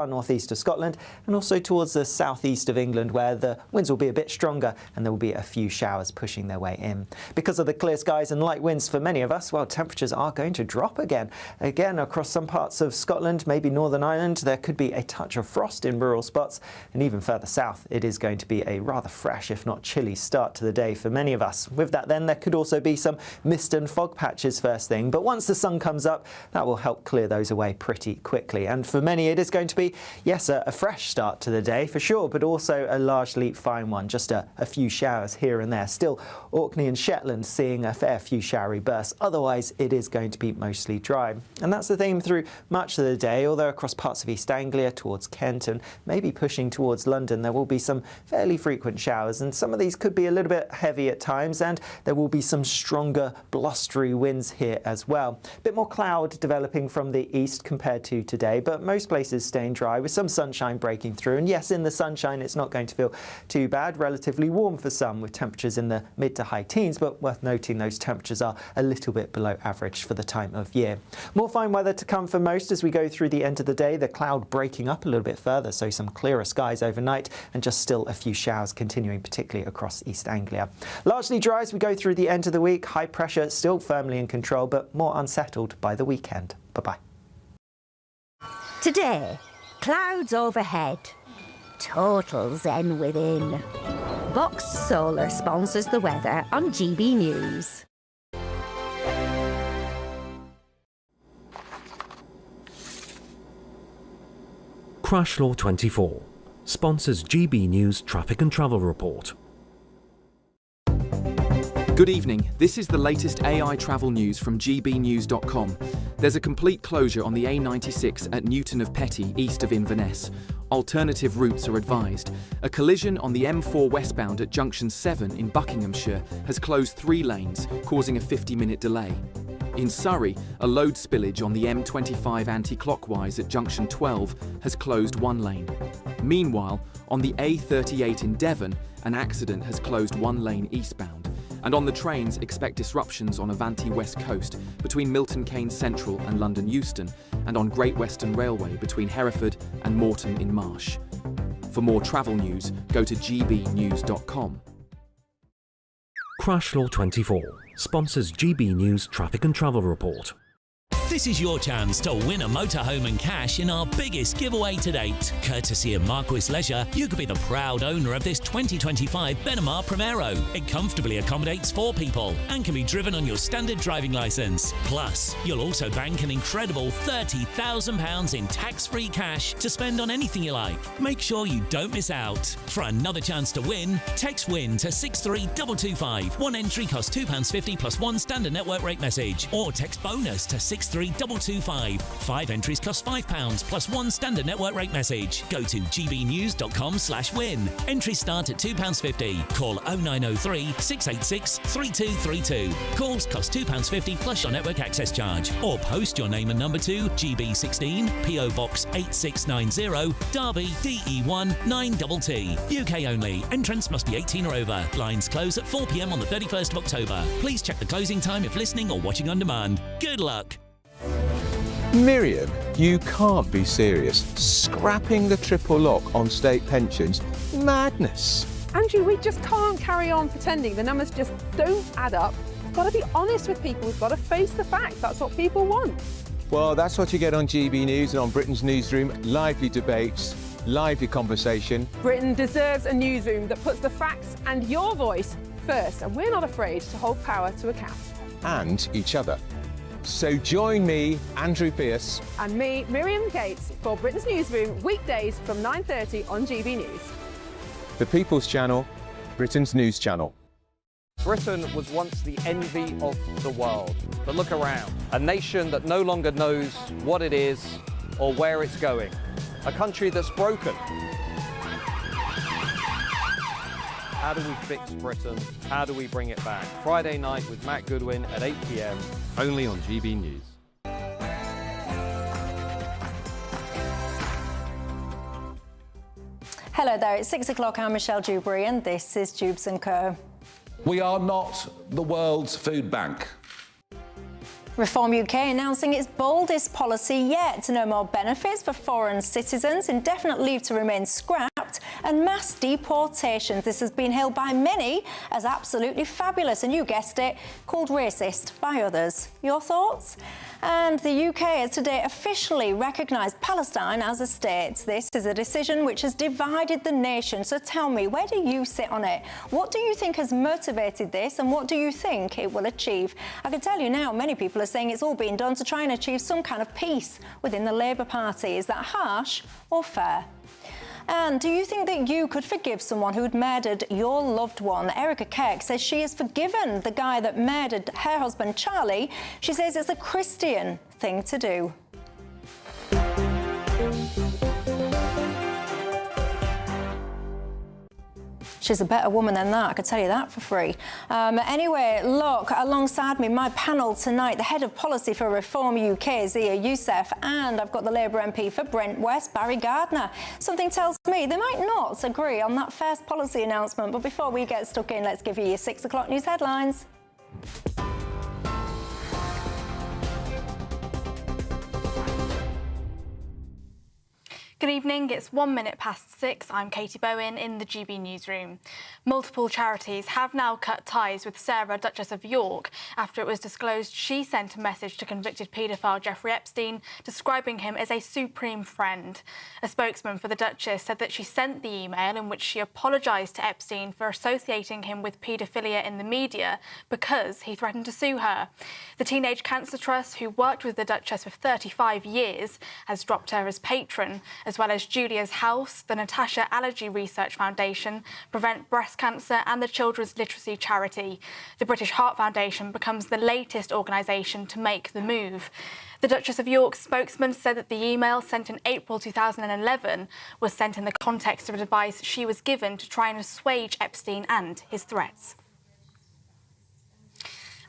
northeast of Scotland and also towards the southeast of England, where the winds will be a bit stronger and there will be a few showers pushing their way in. Because of the clear skies and light winds for many of us, well, temperatures are going to drop again. Across some parts of Scotland, maybe Northern Ireland, there could be a touch of frost in rural spots, and even further south it is going to be a rather fresh, if not chilly, start to the day for many of us. With that then, there could also be some mist and fog patches first thing, but once the sun comes up, that will help clear those away pretty quickly. And for many it is going to be, yes, a fresh start to the day for sure, but also a largely fine one. Just a few showers here and there. Still, Orkney and Shetland seeing a fair few showery bursts. Otherwise, it is going to be mostly dry. And that's the theme through much of the day, although across parts of East Anglia towards Kent and maybe pushing towards London, there will be some fairly frequent showers, and some of these could be a little bit heavy at times, and there will be some stronger blustery winds here as well. A bit more cloud developing from the east compared to today, but most places staying dry with some sunshine breaking through. And yes, in the sunshine it's not going to feel too bad. Relatively warm for some, with temperatures in the mid to high teens, but worth noting those temperatures are a little bit below average for the time of year. More fine weather to come for most as we go through the end of the day. The cloud breaking up a little bit further, so some clearer skies overnight, and just still a few showers continuing, particularly across East Anglia. Largely dry as we go through the end of the week. High pressure still firmly in control, but more unsettled by the weekend. Bye-bye. Today, clouds overhead, total zen within. Boxed Solar sponsors the weather on GB News. Crash Law 24 sponsors GB News Traffic and Travel Report. Good evening. This is the latest AI travel news from GBNews.com. There's a complete closure on the A96 at Newton of Petty, east of Inverness. Alternative routes are advised. A collision on the M4 westbound at Junction 7 in Buckinghamshire has closed 3 lanes, causing a 50-minute delay. In Surrey, a load spillage on the M25 anti-clockwise at Junction 12 has closed 1 lane. Meanwhile, on the A38 in Devon, an accident has closed 1 lane eastbound. And on the trains, expect disruptions on Avanti West Coast between Milton Keynes Central and London Euston, and on Great Western Railway between Hereford and Moreton in Marsh. For more travel news, go to gbnews.com. Crash Law 24 sponsors GB News Traffic and Travel Report. This is your chance to win a motorhome and cash in our biggest giveaway to date. Courtesy of Marquis Leisure, you could be the proud owner of this 2025 Benamar Primero. It comfortably accommodates 4 people and can be driven on your standard driving licence. Plus, you'll also bank an incredible £30,000 in tax-free cash to spend on anything you like. Make sure you don't miss out. For another chance to win, text WIN to 63225. 1 entry costs £2.50 plus 1 standard network rate message, or text BONUS to 63225. 5 entries cost £5 plus 1 standard network rate message. Go to gbnews.com/win. Entries start at £2.50. Call 0903 686 3232. Calls cost £2.50 plus your network access charge. Or post your name and number to GB16 PO Box 8690 Derby DE1 9TT. UK only. Entrance must be 18 or over. Lines close at 4 p.m. on the 31st of October. Please check the closing time if listening or watching on demand. Good luck. Miriam, you can't be serious. Scrapping the triple lock on state pensions? Madness. Andrew, we just can't carry on pretending. The numbers just don't add up. We've got to be honest with people. We've got to face the facts. That's what people want. Well, that's what you get on GB News and on Britain's Newsroom. Lively debates, lively conversation. Britain deserves a newsroom that puts the facts and your voice first, and we're not afraid to hold power to account. And each other. So join me, Andrew Pearce. And me, Miriam Gates, for Britain's Newsroom, weekdays from 9:30 on GB News. The People's Channel, Britain's News Channel. Britain was once the envy of the world. But look around. A nation that no longer knows what it is or where it's going. A country that's broken. How do we fix Britain? How do we bring it back? Friday night with Matt Goodwin at 8 p.m. only on GB News. Hello there, it's 6 o'clock. I'm Michelle Dewberry and this is Jubes and Co. We are not the world's food bank. Reform UK announcing its boldest policy yet. No more benefits for foreign citizens, indefinite leave to remain scrapped, and mass deportations. This has been hailed by many as absolutely fabulous, and you guessed it, called racist by others. Your thoughts? And the UK has today officially recognised Palestine as a state. This is a decision which has divided the nation. So tell me, where do you sit on it? What do you think has motivated this, and what do you think it will achieve? I can tell you now, many people are saying it's all being done to try and achieve some kind of peace within the Labour Party. Is that harsh or fair? And do you think that you could forgive someone who had murdered your loved one? Erica Kirk says she has forgiven the guy that murdered her husband, Charlie. She says it's a Christian thing to do. She's a better woman than that, I can tell you that for free. Anyway, look, alongside me, my panel tonight, the head of policy for Reform UK, Zia Youssef, and I've got the Labour MP for Brent West, Barry Gardner. Something tells me they might not agree on that first policy announcement, but before we get stuck in, let's give you your 6 o'clock news headlines. Good evening, it's 1 minute past 6. I'm Katie Bowen in the GB newsroom. Multiple charities have now cut ties with Sarah, Duchess of York, after it was disclosed she sent a message to convicted paedophile Jeffrey Epstein, describing him as a supreme friend. A spokesman for the Duchess said that she sent the email in which she apologised to Epstein for associating him with paedophilia in the media because he threatened to sue her. The Teenage Cancer Trust, who worked with the Duchess for 35 years, has dropped her as patron, as well as Julia's House, the Natasha Allergy Research Foundation, Prevent Breast Cancer and the Children's Literacy Charity. The British Heart Foundation becomes the latest organisation to make the move. The Duchess of York's spokesman said that the email sent in April 2011 was sent in the context of advice she was given to try and assuage Epstein and his threats.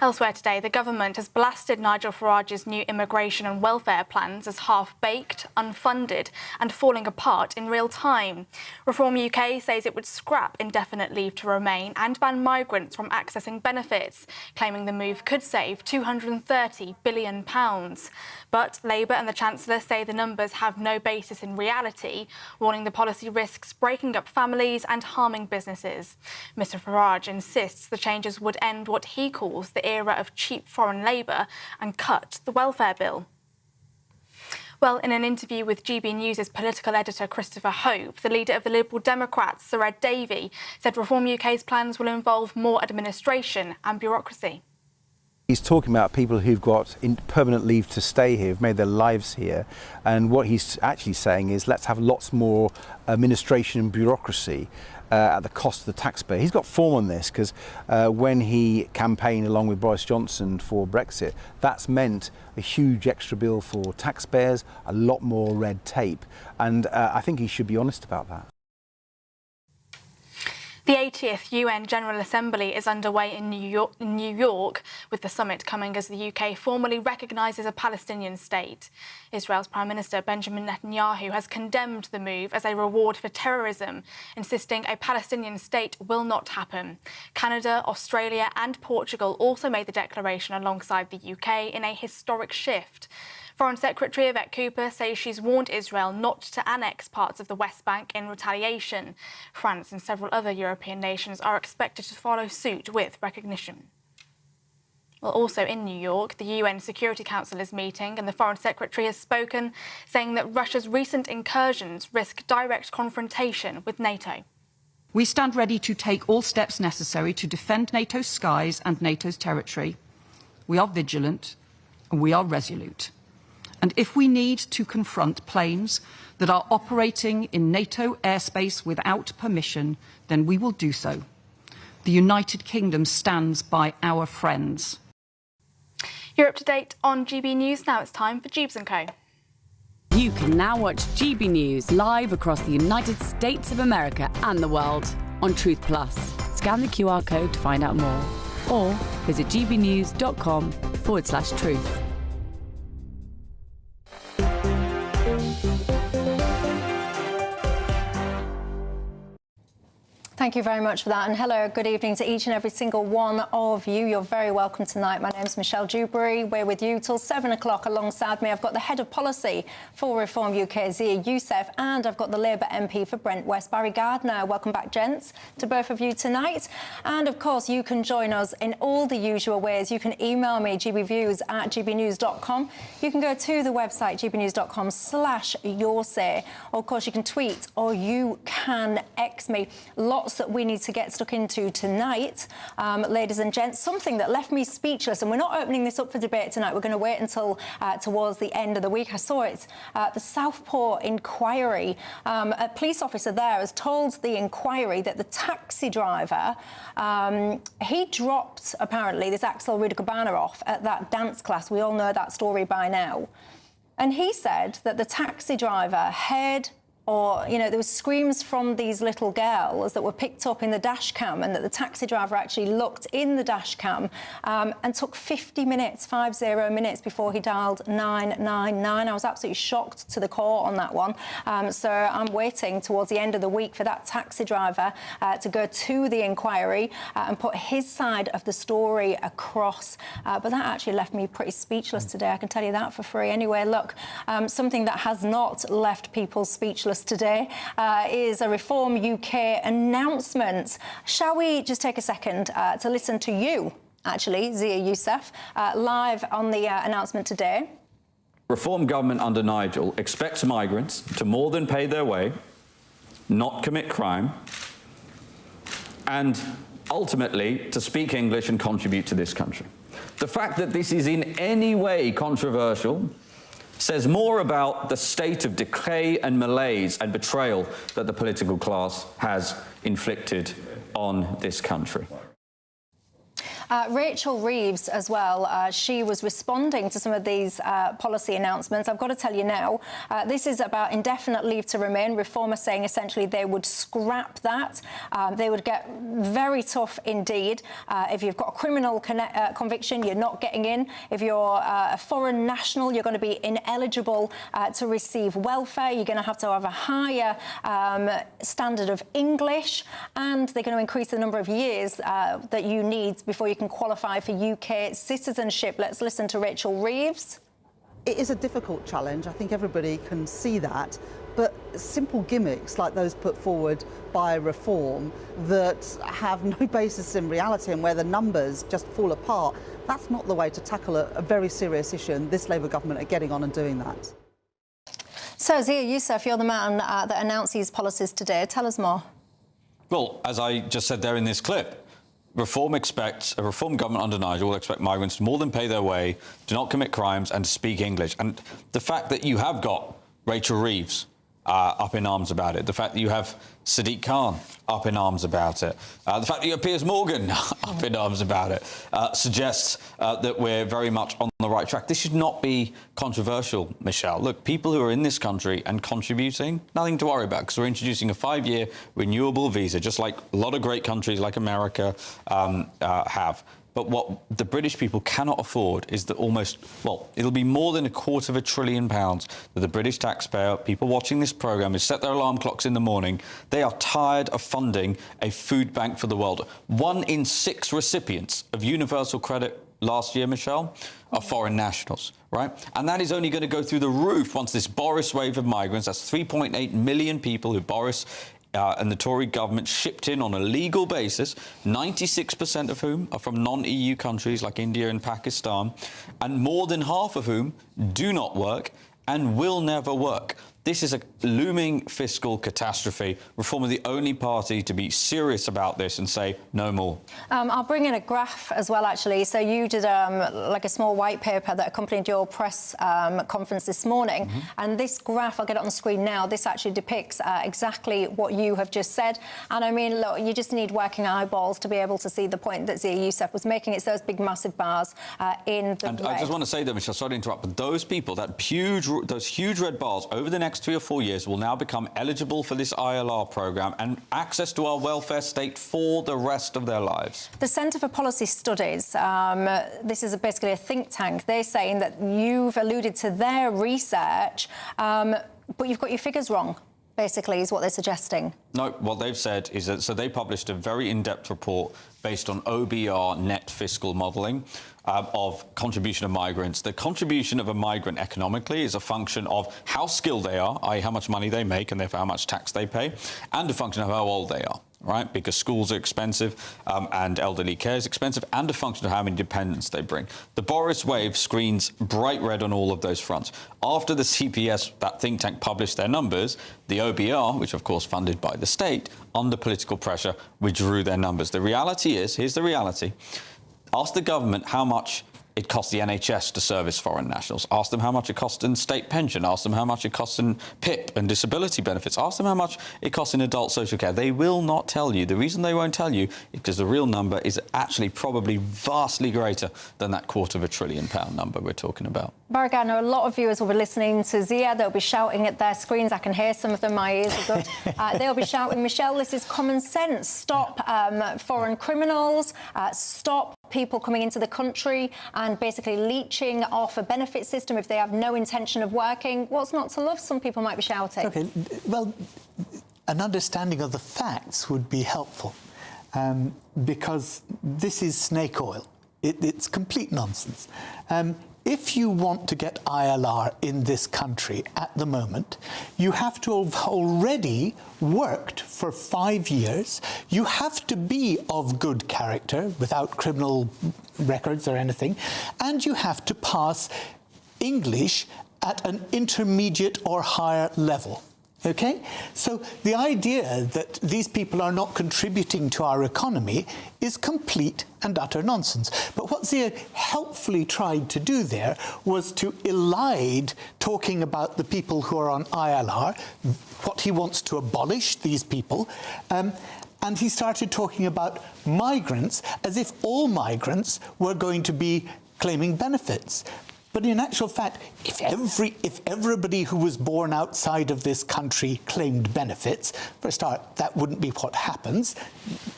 Elsewhere today, the government has blasted Nigel Farage's new immigration and welfare plans as half-baked, unfunded and falling apart in real time. Reform UK says it would scrap indefinite leave to remain and ban migrants from accessing benefits, claiming the move could save £230 billion. But Labour and the Chancellor say the numbers have no basis in reality, warning the policy risks breaking up families and harming businesses. Mr Farage insists the changes would end what he calls the era of cheap foreign labour and cut the welfare bill. Well, in an interview with GB News' political editor Christopher Hope, the leader of the Liberal Democrats, Sir Ed Davey, said Reform UK's plans will involve more administration and bureaucracy. He's talking about people who've got permanent leave to stay here, who've made their lives here, and what he's actually saying is let's have lots more administration and bureaucracy at the cost of the taxpayer. He's got form on this because when he campaigned along with Boris Johnson for Brexit, that's meant a huge extra bill for taxpayers, a lot more red tape, and I think he should be honest about that. The 80th UN General Assembly is underway in New York, with the summit coming as the UK formally recognises a Palestinian state. Israel's Prime Minister Benjamin Netanyahu has condemned the move as a reward for terrorism, insisting a Palestinian state will not happen. Canada, Australia and Portugal also made the declaration alongside the UK in a historic shift. Foreign Secretary Yvette Cooper says she's warned Israel not to annex parts of the West Bank in retaliation. France and several other European nations are expected to follow suit with recognition. Well, also in New York, the UN Security Council is meeting and the Foreign Secretary has spoken, saying that Russia's recent incursions risk direct confrontation with NATO. We stand ready to take all steps necessary to defend NATO's skies and NATO's territory. We are vigilant and we are resolute. And if we need to confront planes that are operating in NATO airspace without permission, then we will do so. The United Kingdom stands by our friends. You're up to date on GB News. Now it's time for Jubes and Co. You can now watch GB News live across the United States of America and the world on Truth Plus. Scan the QR code to find out more or visit gbnews.com/truth. Thank you very much for that, and hello, good evening to each and every single one of you. You're very welcome tonight. My name's Michelle Dewberry. We're with you till 7 o'clock. Alongside me, I've got the Head of Policy for Reform UK, Zia Youssef, and I've got the Labour MP for Brent West, Barry Gardner. Welcome back, gents, to both of you tonight. And, of course, you can join us in all the usual ways. You can email me, gbviews@gbnews.com. You can go to the website, gbnews.com/yoursay. Or, of course, you can tweet or you can X me. Lots that we need to get stuck into tonight, ladies and gents. Something that left me speechless, and we're not opening this up for debate tonight. We're going to wait until towards the end of the week. I saw it. The Southport inquiry. A police officer there has told the inquiry that the taxi driver, he dropped, apparently, this Axel Rudagabana off at that dance class. We all know that story by now. And he said that the taxi driver heard, or, you know, there was screams from these little girls that were picked up in the dash cam, and that the taxi driver actually looked in the dash cam and took 50 minutes before he dialed 999. I was absolutely shocked to the core on that one. So I'm waiting towards the end of the week for that taxi driver to go to the inquiry and put his side of the story across. But that actually left me pretty speechless today, I can tell you that for free. Anyway, look, something that has not left people speechless today is a Reform UK announcement. Shall we just take a second to listen to you, actually, Zia Youssef, live on the announcement today? Reform government under Nigel expects migrants to more than pay their way, not commit crime, and ultimately to speak English and contribute to this country. The fact that this is in any way controversial says more about the state of decay and malaise and betrayal that the political class has inflicted on this country. Rachel Reeves as well, she was responding to some of these policy announcements. I've got to tell you now, this is about indefinite leave to remain. Reform are saying essentially they would scrap that. They would get very tough indeed. If you've got a criminal conviction, you're not getting in. If you're a foreign national, you're going to be ineligible to receive welfare. You're going to have a higher standard of English, and they're going to increase the number of years that you need before you can qualify for UK citizenship. Let's listen to Rachel Reeves. It is a difficult challenge. I think everybody can see that. But simple gimmicks like those put forward by Reform that have no basis in reality and where the numbers just fall apart, that's not the way to tackle a very serious issue. And this Labour government are getting on and doing that. So, Zia Youssef, you're the man that announced these policies today. Tell us more. Well, as I just said there in this clip, a Reform government under Nigel will expect migrants to more than pay their way, to not commit crimes and to speak English. And the fact that you have got Rachel Reeves up in arms about it, the fact that you have Sadiq Khan up in arms about it, the fact that you have Piers Morgan up in arms about it, suggests that we're very much on the right track. This should not be controversial, Michelle. Look, people who are in this country and contributing, nothing to worry about, because we're introducing a 5-year renewable visa, just like a lot of great countries like America have. But what the British people cannot afford is that it'll be more than £250 billion that the British taxpayer, people watching this programme, who set their alarm clocks in the morning, they are tired of funding a food bank for the world. 1 in 6 recipients of universal credit last year, Michelle, are foreign nationals, right? And that is only going to go through the roof once this Boris wave of migrants, that's 3.8 million people who Boris and the Tory government shipped in on a legal basis, 96% of whom are from non-EU countries like India and Pakistan, and more than half of whom do not work and will never work. This is a looming fiscal catastrophe. Reform are the only party to be serious about this and say no more. I'll bring in a graph as well, actually. So you did like a small white paper that accompanied your press conference this morning. And this graph, I'll get it on the screen now, this actually depicts exactly what you have just said. And I mean, look, you just need working eyeballs to be able to see the point that Zia Youssef was making. It's those big, massive bars in the And red. I just want to say, though, Michelle, sorry to interrupt, but those people, those huge red bars over the next 3 or 4 years will now become eligible for this ILR programme and access to our welfare state for the rest of their lives. The Centre for Policy Studies, this is basically a think tank. They're saying that you've alluded to their research, but you've got your figures wrong. basically, is what they're suggesting. No, what they've said is that, so they published a very in-depth report based on OBR net fiscal modelling of contribution of migrants. The contribution of a migrant economically is a function of how skilled they are, i.e. how much money they make and therefore how much tax they pay, and a function of how old they are. Right, because schools are expensive and elderly care is expensive, and a function of how many dependents they bring. The Boris wave screens bright red on all of those fronts. After the CPS, that think tank, published their numbers, the OBR, which of course funded by the state, under political pressure, withdrew their numbers. The reality is, here's the reality, ask the government how much it costs the NHS to service foreign nationals. Ask them how much it costs in state pension. Ask them how much it costs in PIP and disability benefits. Ask them how much it costs in adult social care. They will not tell you. The reason they won't tell you is because the real number is actually probably vastly greater than that £250 billion number we're talking about. Barrick, I know a lot of viewers will be listening to Zia. They'll be shouting at their screens. I can hear some of them. My ears are good. They'll be shouting, Michelle, this is common sense. Stop foreign criminals. Stop people coming into the country and basically leeching off a benefit system if they have no intention of working. What's not to love? Some people might be shouting. OK, well, an understanding of the facts would be helpful because this is snake oil. It's complete nonsense. If you want to get ILR in this country at the moment, you have to have already worked for 5 years. You have to be of good character without criminal records or anything. And you have to pass English at an intermediate or higher level. OK? So the idea that these people are not contributing to our economy is complete and utter nonsense. But what Zia helpfully tried to do there was to elide talking about the people who are on ILR, what he wants to abolish, these people, and he started talking about migrants as if all migrants were going to be claiming benefits. But in actual fact, if everybody who was born outside of this country claimed benefits, for a start, that wouldn't be what happens.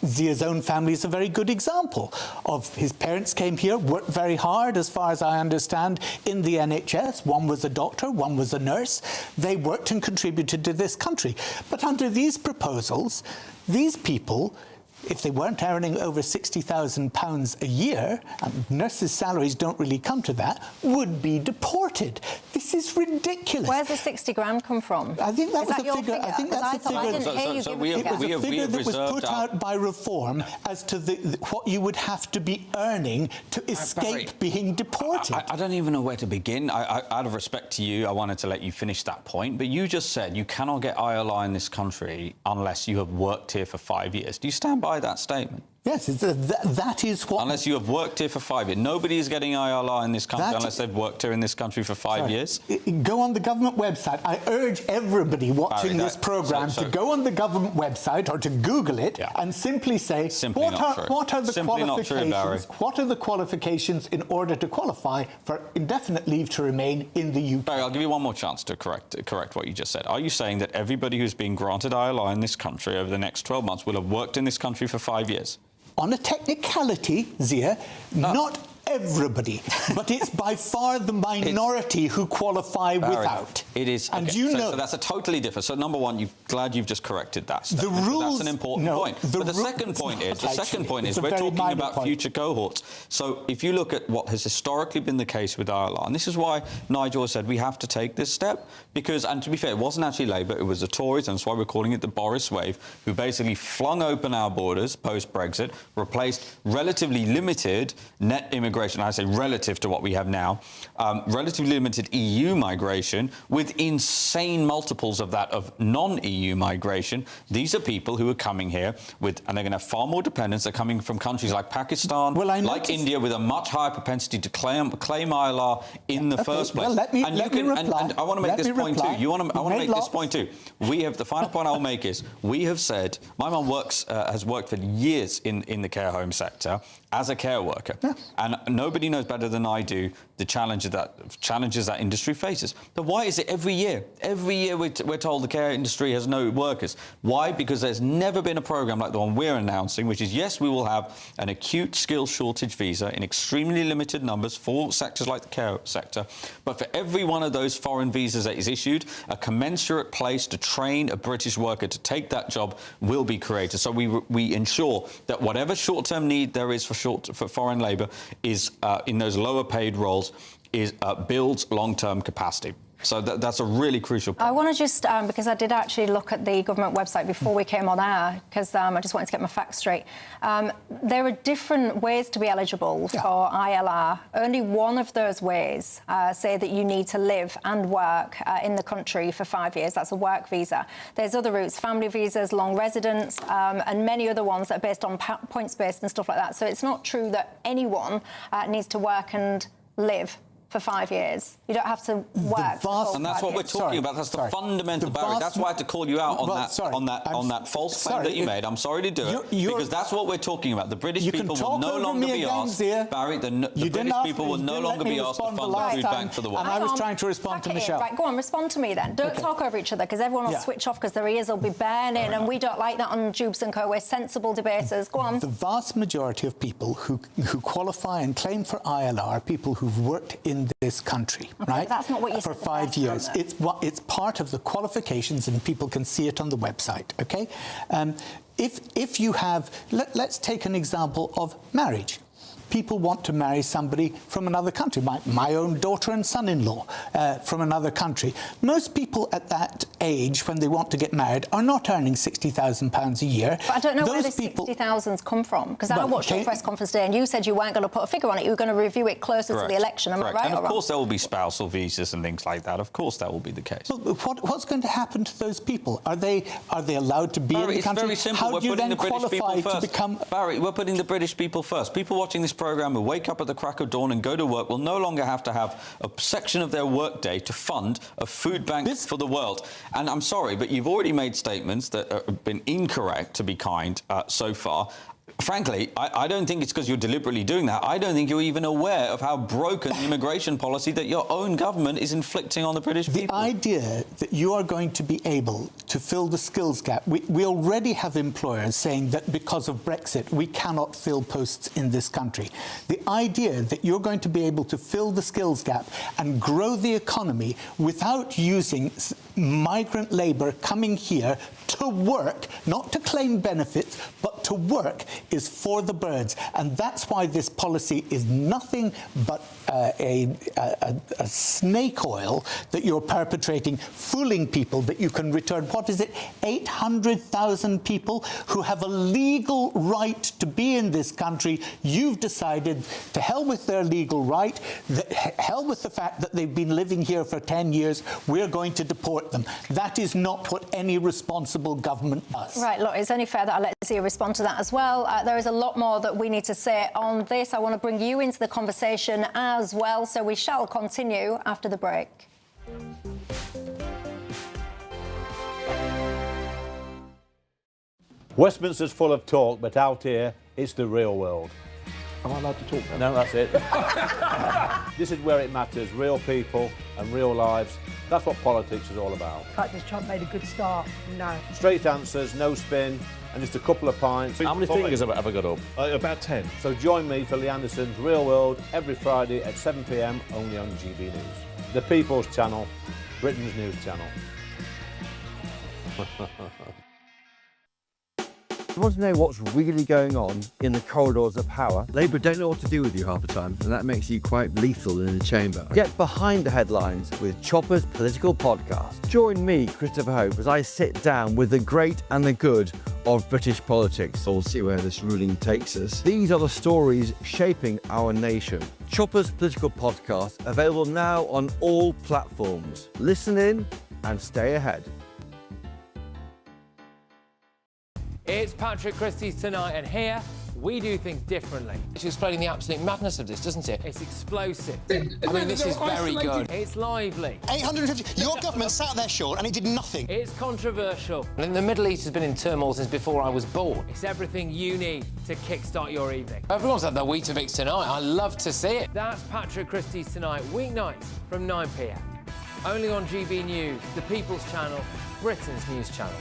Zia's own family is a very good example of his parents came here, worked very hard, as far as I understand, in the NHS. One was a doctor, one was a nurse. They worked and contributed to this country. But under these proposals, these people, if they weren't earning over £60,000 a year, and nurses' salaries don't really come to that, would be deported. This is ridiculous. Where's the 60 grand come from? I think that was a figure. I think that's a figure. I didn't hear you give a figure. It was a figure that was put out by Reform as to what you would have to be earning to escape being deported. I don't even know where to begin. Out of respect to you, I wanted to let you finish that point, but you just said you cannot get ILR in this country unless you have worked here for 5 years. Do you stand by that statement? Yes, that is what... Unless you have worked here for 5 years. Nobody is getting ILR in this country unless they've worked here in this country for 5 years. Go on the government website. I urge everybody watching this programme to go on the government website or to Google it and simply say, what are the qualifications? What are the qualifications in order to qualify for indefinite leave to remain in the UK? Barry, I'll give you one more chance to correct what you just said. Are you saying that everybody who's being granted ILR in this country over the next 12 months will have worked in this country for 5 years? On a technicality, Zia, not everybody, but it's by far the minority who qualify without. It is, and okay. So that's a totally different. So number one, glad you've just corrected that. The rules. That's an important point. But the second point is we're talking about future cohorts. So if you look at what has historically been the case with ILR, and this is why Nigel said we have to take this step, because, and to be fair, it wasn't actually Labour, it was the Tories, and that's why we're calling it the Boris wave, who basically flung open our borders post-Brexit, replaced relatively limited net immigration. I say relative to what we have now, relatively limited EU migration with insane multiples of that of non-EU migration. These are people who are coming here with, and they're going to have far more dependents. They're coming from countries like Pakistan, like India, with a much higher propensity to claim ILR in the first place. Well, let me reply. And I want to make this point too. I want to make this point too. We have, the final point I'll make is, we have said, my mum has worked for years in the care home sector as a care worker, and nobody knows better than I do the the challenges that industry faces. But why is it every year? Every year we're told the care industry has no workers. Why? Because there's never been a programme like the one we're announcing, which is, yes, we will have an acute skills shortage visa in extremely limited numbers for sectors like the care sector. But for every one of those foreign visas that is issued, a commensurate place to train a British worker to take that job will be created. So we ensure that whatever short-term need there is for foreign labour is in those lower paid roles builds long-term capacity. So that's a really crucial point. I want to just, because I did actually look at the government website before we came on air, because I just wanted to get my facts straight. There are different ways to be eligible for ILR. Only one of those ways say that you need to live and work in the country for 5 years. That's a work visa. There's other routes, family visas, long residence, and many other ones that are based on points-based and stuff like that. So it's not true that anyone needs to work and live for 5 years. You don't have to work. And that's what we're talking about. That's the fundamental barrier. That's why I had to call you out on that false claim that you made. I'm sorry to do it, because that's what we're talking about. The British people will no longer be asked, Barry, the British people will no longer be asked to fund the food bank for the world. And I was trying to respond to Michelle. Right, go on, respond to me then. Don't talk over each other, because everyone will switch off because their ears will be burning, and we don't like that on Jubes and Co. We're sensible debaters. Go on. The vast majority of people who qualify and claim for ILR are people who've worked in this country, right? That's not what you for said 5 years. It's part of the qualifications, and people can see it on the website. Okay, if you have, let's take an example of marriage. People want to marry somebody from another country. My own daughter and son-in-law from another country. Most people at that age, when they want to get married, are not earning £60,000 a year. But I don't know where the 60,000's come from, because I watched your press conference today and you said you weren't going to put a figure on it. You were going to review it closer to the election. Am I right? And of course there will be spousal visas and things like that. Of course that will be the case. What's going to happen to those people? Are they allowed to be in the country? It's very simple. How do you then qualify to become... Barry, we're putting the British people first. People watching this programme who wake up at the crack of dawn and go to work will no longer have to have a section of their workday to fund a food bank for the world. And I'm sorry, but you've already made statements that have been incorrect, to be kind, so far. Frankly, I don't think it's because you're deliberately doing that. I don't think you're even aware of how broken the immigration policy that your own government is inflicting on the British people. The idea that you are going to be able to fill the skills gap, we already have employers saying that because of Brexit, we cannot fill posts in this country. The idea that you're going to be able to fill the skills gap and grow the economy without using migrant labour coming here to work, not to claim benefits, but to work, is for the birds. And that's why this policy is nothing but a snake oil that you're perpetrating, fooling people that you can return, what is it, 800,000 people who have a legal right to be in this country. You've decided to hell with their legal right, hell with the fact that they've been living here for 10 years, we're going to deport them. That is not what any responsible government does. Right, look, it's only fair that I let you respond to that as well. There is a lot more that we need to say on this. I want to bring you into the conversation as well, so we shall continue after the break. Westminster's full of talk, but out here, it's the real world. Am I allowed to talk now? No, that's it. This is where it matters, real people and real lives. That's what politics is all about. In fact, this Trump made a good start. No. Straight answers, no spin, and just a couple of pints. How many fingers have I ever got up? About 10. So join me for Lee Anderson's Real World every Friday at 7 p.m. only on GB News. The People's Channel, Britain's news channel. You want to know what's really going on in the corridors of power? Labour don't know what to do with you half the time, and that makes you quite lethal in the chamber. Get behind the headlines with Chopper's Political Podcast. Join me, Christopher Hope, as I sit down with the great and the good of British politics. We'll see where this ruling takes us. These are the stories shaping our nation. Chopper's Political Podcast, available now on all platforms. Listen in and stay ahead. It's Patrick Christie's Tonight, and here We do things differently. It's explaining the absolute madness of this, doesn't it? It's explosive. I mean, this is very good. It's lively. 850. Your government sat there, Sean, and it did nothing. It's controversial. And the Middle East has been in turmoil since before I was born. It's everything you need to kickstart your evening. Everyone's had their Weetabix tonight. I love to see it. That's Patrick Christie's Tonight, weeknights from 9 p.m. Only on GB News, the People's Channel, Britain's news channel.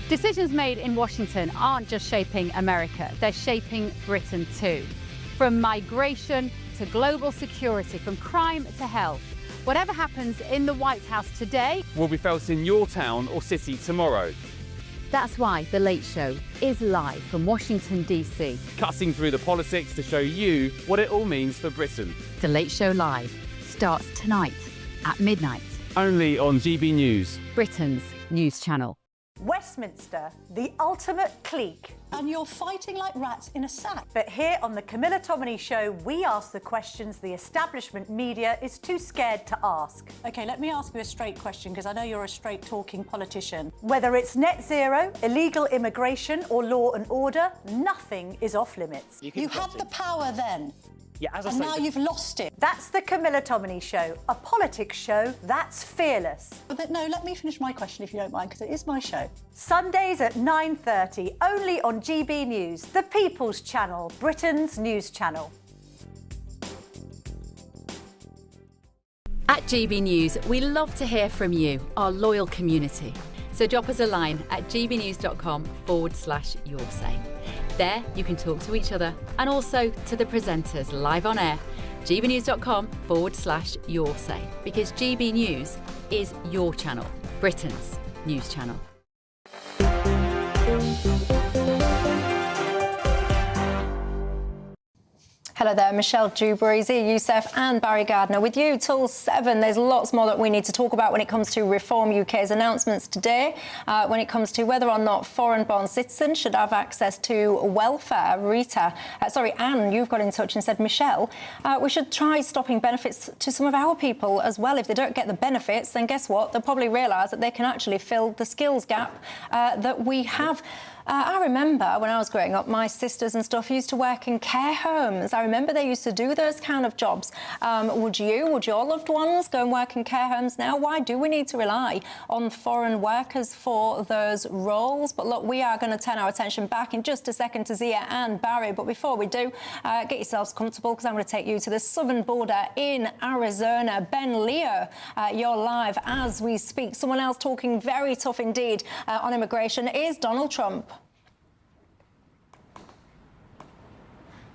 Decisions made in Washington aren't just shaping America, they're shaping Britain too. From migration to global security, from crime to health. Whatever happens in the White House today will be felt in your town or city tomorrow. That's why The Late Show is live from Washington, D.C. Cutting through the politics to show you what it all means for Britain. The Late Show Live starts tonight at midnight. Only on GB News, Britain's news channel. Westminster, the ultimate clique. And you're fighting like rats in a sack. But here on the Camilla Tominey Show, we ask the questions the establishment media is too scared to ask. OK, let me ask you a straight question, because I know you're a straight-talking politician. Whether it's net zero, illegal immigration or law and order, nothing is off limits. You had the power then. Yeah, as I and say, now you've lost it. That's the Camilla Tominey Show, a politics show that's fearless. But no, let me finish my question if you don't mind, because it is my show. Sundays at 9:30, only on GB News, the People's Channel, Britain's news channel. At GB News, we love to hear from you, our loyal community. So drop us a line at gbnews.com/yoursay. There you can talk to each other and also to the presenters live on air. gbnews.com/yoursay, because GB News is your channel, Britain's news channel. Hello there, Michelle Dewberry, Zia Youssef and Barry Gardner with you till 7. There's lots more that we need to talk about when it comes to Reform UK's announcements today, when it comes to whether or not foreign-born citizens should have access to welfare. Anne, you've got in touch and said, Michelle, we should try stopping benefits to some of our people as well. If they don't get the benefits, then guess what? They'll probably realise that they can actually fill the skills gap that we have. I remember when I was growing up, my sisters and stuff used to work in care homes. I remember they used to do those kind of jobs. Would your loved ones go and work in care homes now? Why do we need to rely on foreign workers for those roles? But look, we are going to turn our attention back in just a second to Zia and Barry. But before we do, get yourselves comfortable, because I'm going to take you to the southern border in Arizona. Ben Leo, you're live as we speak. Someone else talking very tough indeed on immigration is Donald Trump.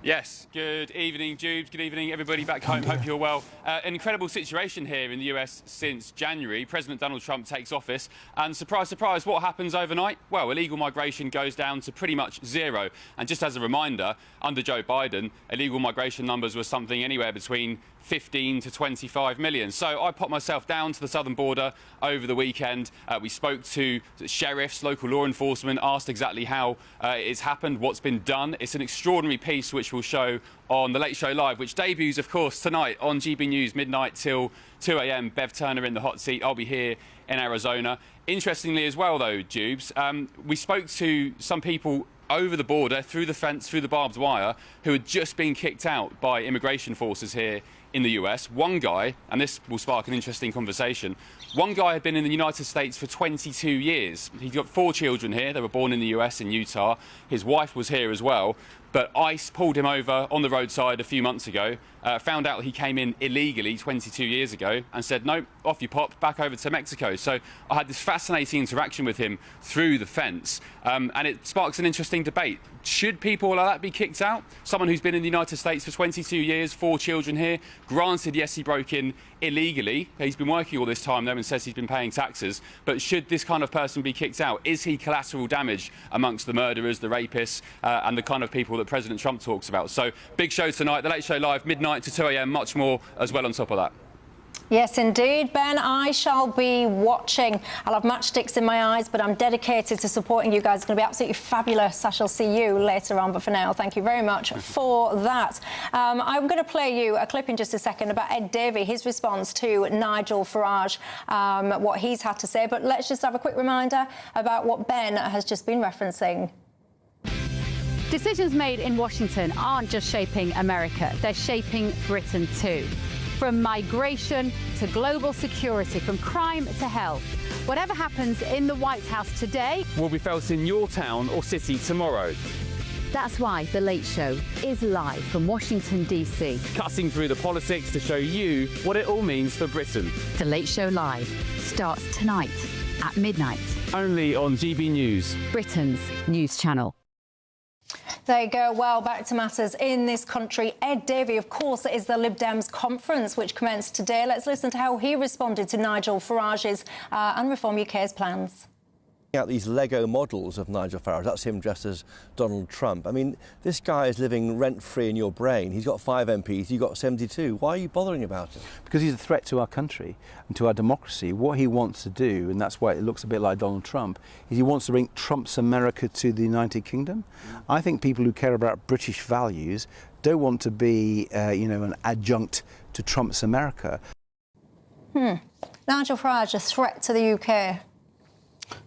Yes, good evening, Jubes. Good evening, everybody back home. Hope you're well. An incredible situation here in the US since January. President Donald Trump takes office, and surprise, surprise, what happens overnight? Well, illegal migration goes down to pretty much zero. And just as a reminder, under Joe Biden, illegal migration numbers were something anywhere between 15 to 25 million. So I popped myself down to the southern border over the weekend. We spoke to sheriffs, local law enforcement, asked exactly how it's happened, what's been done. It's an extraordinary piece which we'll show on The Late Show Live, which debuts, of course, tonight on GB News, midnight till 2 a.m. Bev Turner in the hot seat. I'll be here in Arizona. Interestingly as well, though, Jubes, we spoke to some people over the border, through the fence, through the barbed wire, who had just been kicked out by immigration forces here in the US. One guy, and this will spark an interesting conversation, one guy had been in the United States for 22 years. He's got 4 children here. They were born in the US, in Utah. His wife was here as well. But ICE pulled him over on the roadside a few months ago, found out he came in illegally 22 years ago, and said, no, off you pop, back over to Mexico. So I had this fascinating interaction with him through the fence, and it sparks an interesting debate. Should people like that be kicked out? Someone who's been in the United States for 22 years, 4 children here. Granted, yes, he broke in illegally. He's been working all this time, though, and says he's been paying taxes. But should this kind of person be kicked out? Is he collateral damage amongst the murderers, the rapists, and the kind of people that President Trump talks about? So, big show tonight, The Late Show Live, midnight to 2 a.m, much more as well on top of that. Yes, indeed, Ben. I shall be watching. I'll have matchsticks in my eyes, but I'm dedicated to supporting you guys. It's going to be absolutely fabulous. I shall see you later on. But for now, thank you very much for that. I'm going to play you a clip in just a second about Ed Davey, his response to Nigel Farage, what he's had to say. But let's just have a quick reminder about what Ben has just been referencing. Decisions made in Washington aren't just shaping America, they're shaping Britain too. From migration to global security, from crime to health. Whatever happens in the White House today will be felt in your town or city tomorrow. That's why The Late Show is live from Washington, D.C. Cutting through the politics to show you what it all means for Britain. The Late Show Live starts tonight at midnight. Only on GB News, Britain's news channel. There you go. Well, back to matters in this country. Ed Davey, of course, is the Lib Dems conference, which commenced today. Let's listen to how he responded to Nigel Farage's and Reform UK's plans. Out these Lego models of Nigel Farage, that's him dressed as Donald Trump. I mean, this guy is living rent-free in your brain. He's got 5 MPs, you've got 72. Why are you bothering about it? Because he's a threat to our country and to our democracy. What he wants to do, and that's why it looks a bit like Donald Trump, is he wants to bring Trump's America to the United Kingdom. I think people who care about British values don't want to be, an adjunct to Trump's America. Nigel Farage, a threat to the UK.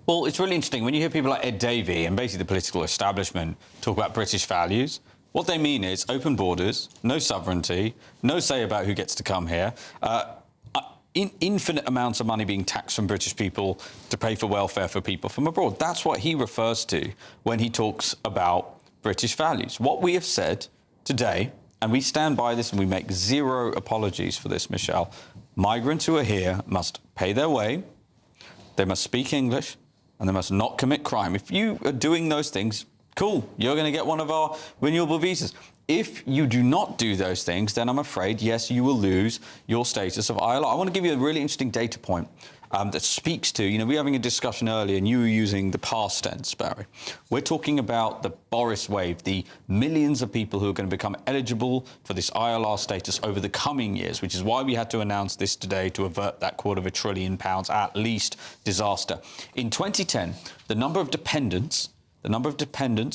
Well, it's really interesting when you hear people like Ed Davey and basically the political establishment talk about British values. What they mean is open borders, no sovereignty, no say about who gets to come here, infinite amounts of money being taxed from British people to pay for welfare for people from abroad. That's what he refers to when he talks about British values. What we have said today, and we stand by this and we make zero apologies for this, Michelle, migrants who are here must pay their way, they must speak English, and they must not commit crime. If you are doing those things, cool, you're going to get one of our renewable visas. If you do not do those things, then I'm afraid, yes, you will lose your status of ILR. I want to give you a really interesting data point that speaks to, we were having a discussion earlier and you were using the past tense, Barry. We're talking about the Boris wave, the millions of people who are going to become eligible for this ILR status over the coming years, which is why we had to announce this today to avert that £250 billion at least disaster. In 2010, the number of dependents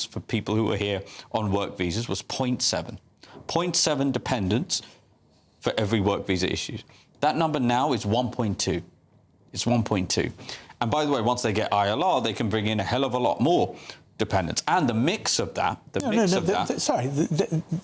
for people who were here on work visas was 0.7. 0.7 dependents for every work visa issued. That number now is 1.2. It's 1.2. And by the way, once they get ILR, they can bring in a hell of a lot more dependents. And the mix of that,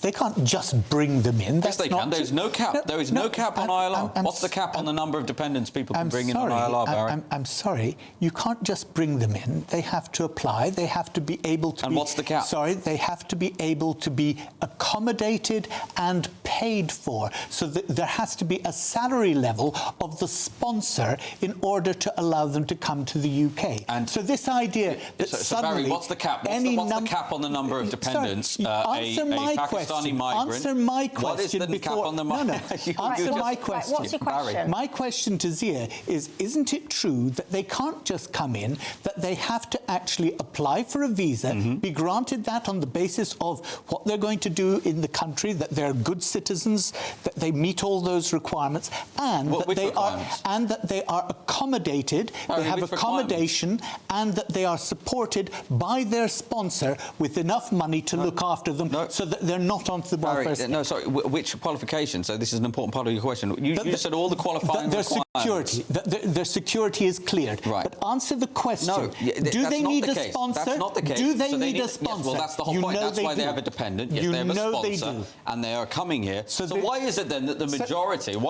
they can't just bring them in. Yes, they can. There's no cap. There is no cap on ILR. What's the cap on the number of dependents people can bring in on ILR, Barry? I'm sorry. You can't just bring them in. They have to apply. They have to be able to And what's the cap? Sorry, they have to be able to be accommodated and paid for. So that there has to be a salary level of the sponsor in order to allow them to come to the UK. And so this idea that suddenly... Barry, what's the cap? What's the cap on the number of dependents? Answer my Pakistani question. migrant. Answer my question. What is the cap on the Answer my question. What's your question? My question to Zia is, isn't it true that they can't just come in, that they have to actually apply for a visa, be granted that on the basis of what they're going to do in the country, that they're good citizens, that they meet all those requirements, and that they are accommodated, they have accommodation, and that they are supported by their sponsor with enough money to look after them so that they're not onto the welfare state. No, sorry, which qualifications? So this is an important part of your question. You said all the qualifying requirements. Their security is cleared. Right. But answer the question. No, do they need a sponsor? That's not the case. Do they need a sponsor? Yes, well, that's the whole point. That's why they have a dependent. Yes, they have a sponsor. And they are coming here. So why is it then that the majority, of the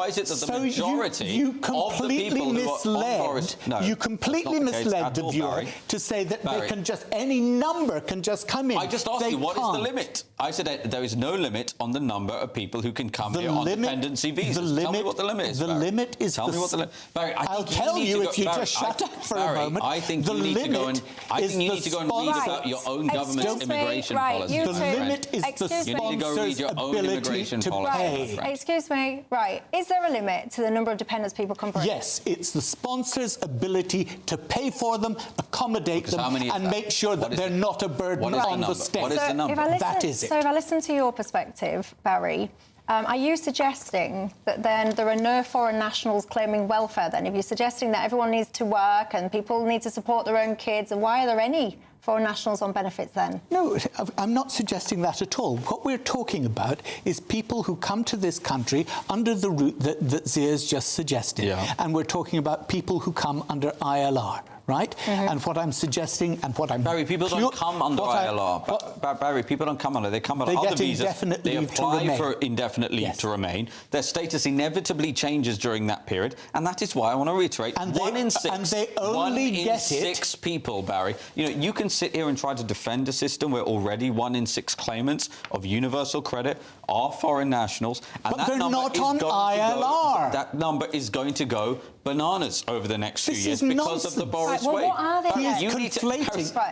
people who are on Boris... You completely misled the viewer to say that they can just, any number can just come in. I just asked you, what is the limit? I said there is no limit on the number of people who can come here on dependency visas. Tell me what the limit is, The limit is... Tell me what the limit... Barry, I'll tell you if you just shut up for a moment. I think you need to go and read about your own government's immigration policy. The limit is the sponsor's ability to pay. Excuse me. Right. Is there a limit to the number of dependents people can bring? Yes. It's the sponsor's ability to pay for them, accommodate them, and make sure that they're not a burden on the state. What is the number? That is it. So if I listen to your perspective, Barry, are you suggesting that then there are no foreign nationals claiming welfare then? If you're suggesting that everyone needs to work and people need to support their own kids, and why are there any foreign nationals on benefits then? No, I'm not suggesting that at all. What we're talking about is people who come to this country under the route that Zia's just suggested. Yeah. And we're talking about people who come under ILR. Right? And what I'm suggesting and what I'm... Barry, people don't come under ILR. Barry, people don't come under. They come under other visas. They apply for indefinite leave to remain. Their status inevitably changes during that period. And that is why I want to reiterate, one in six people, Barry. You know, you can sit here and try to defend a system where already 1 in 6 claimants of universal credit are foreign nationals. And but they're not on ILR. That number is going to go bananas over the next few years because of the Boris way. What are they? You need to,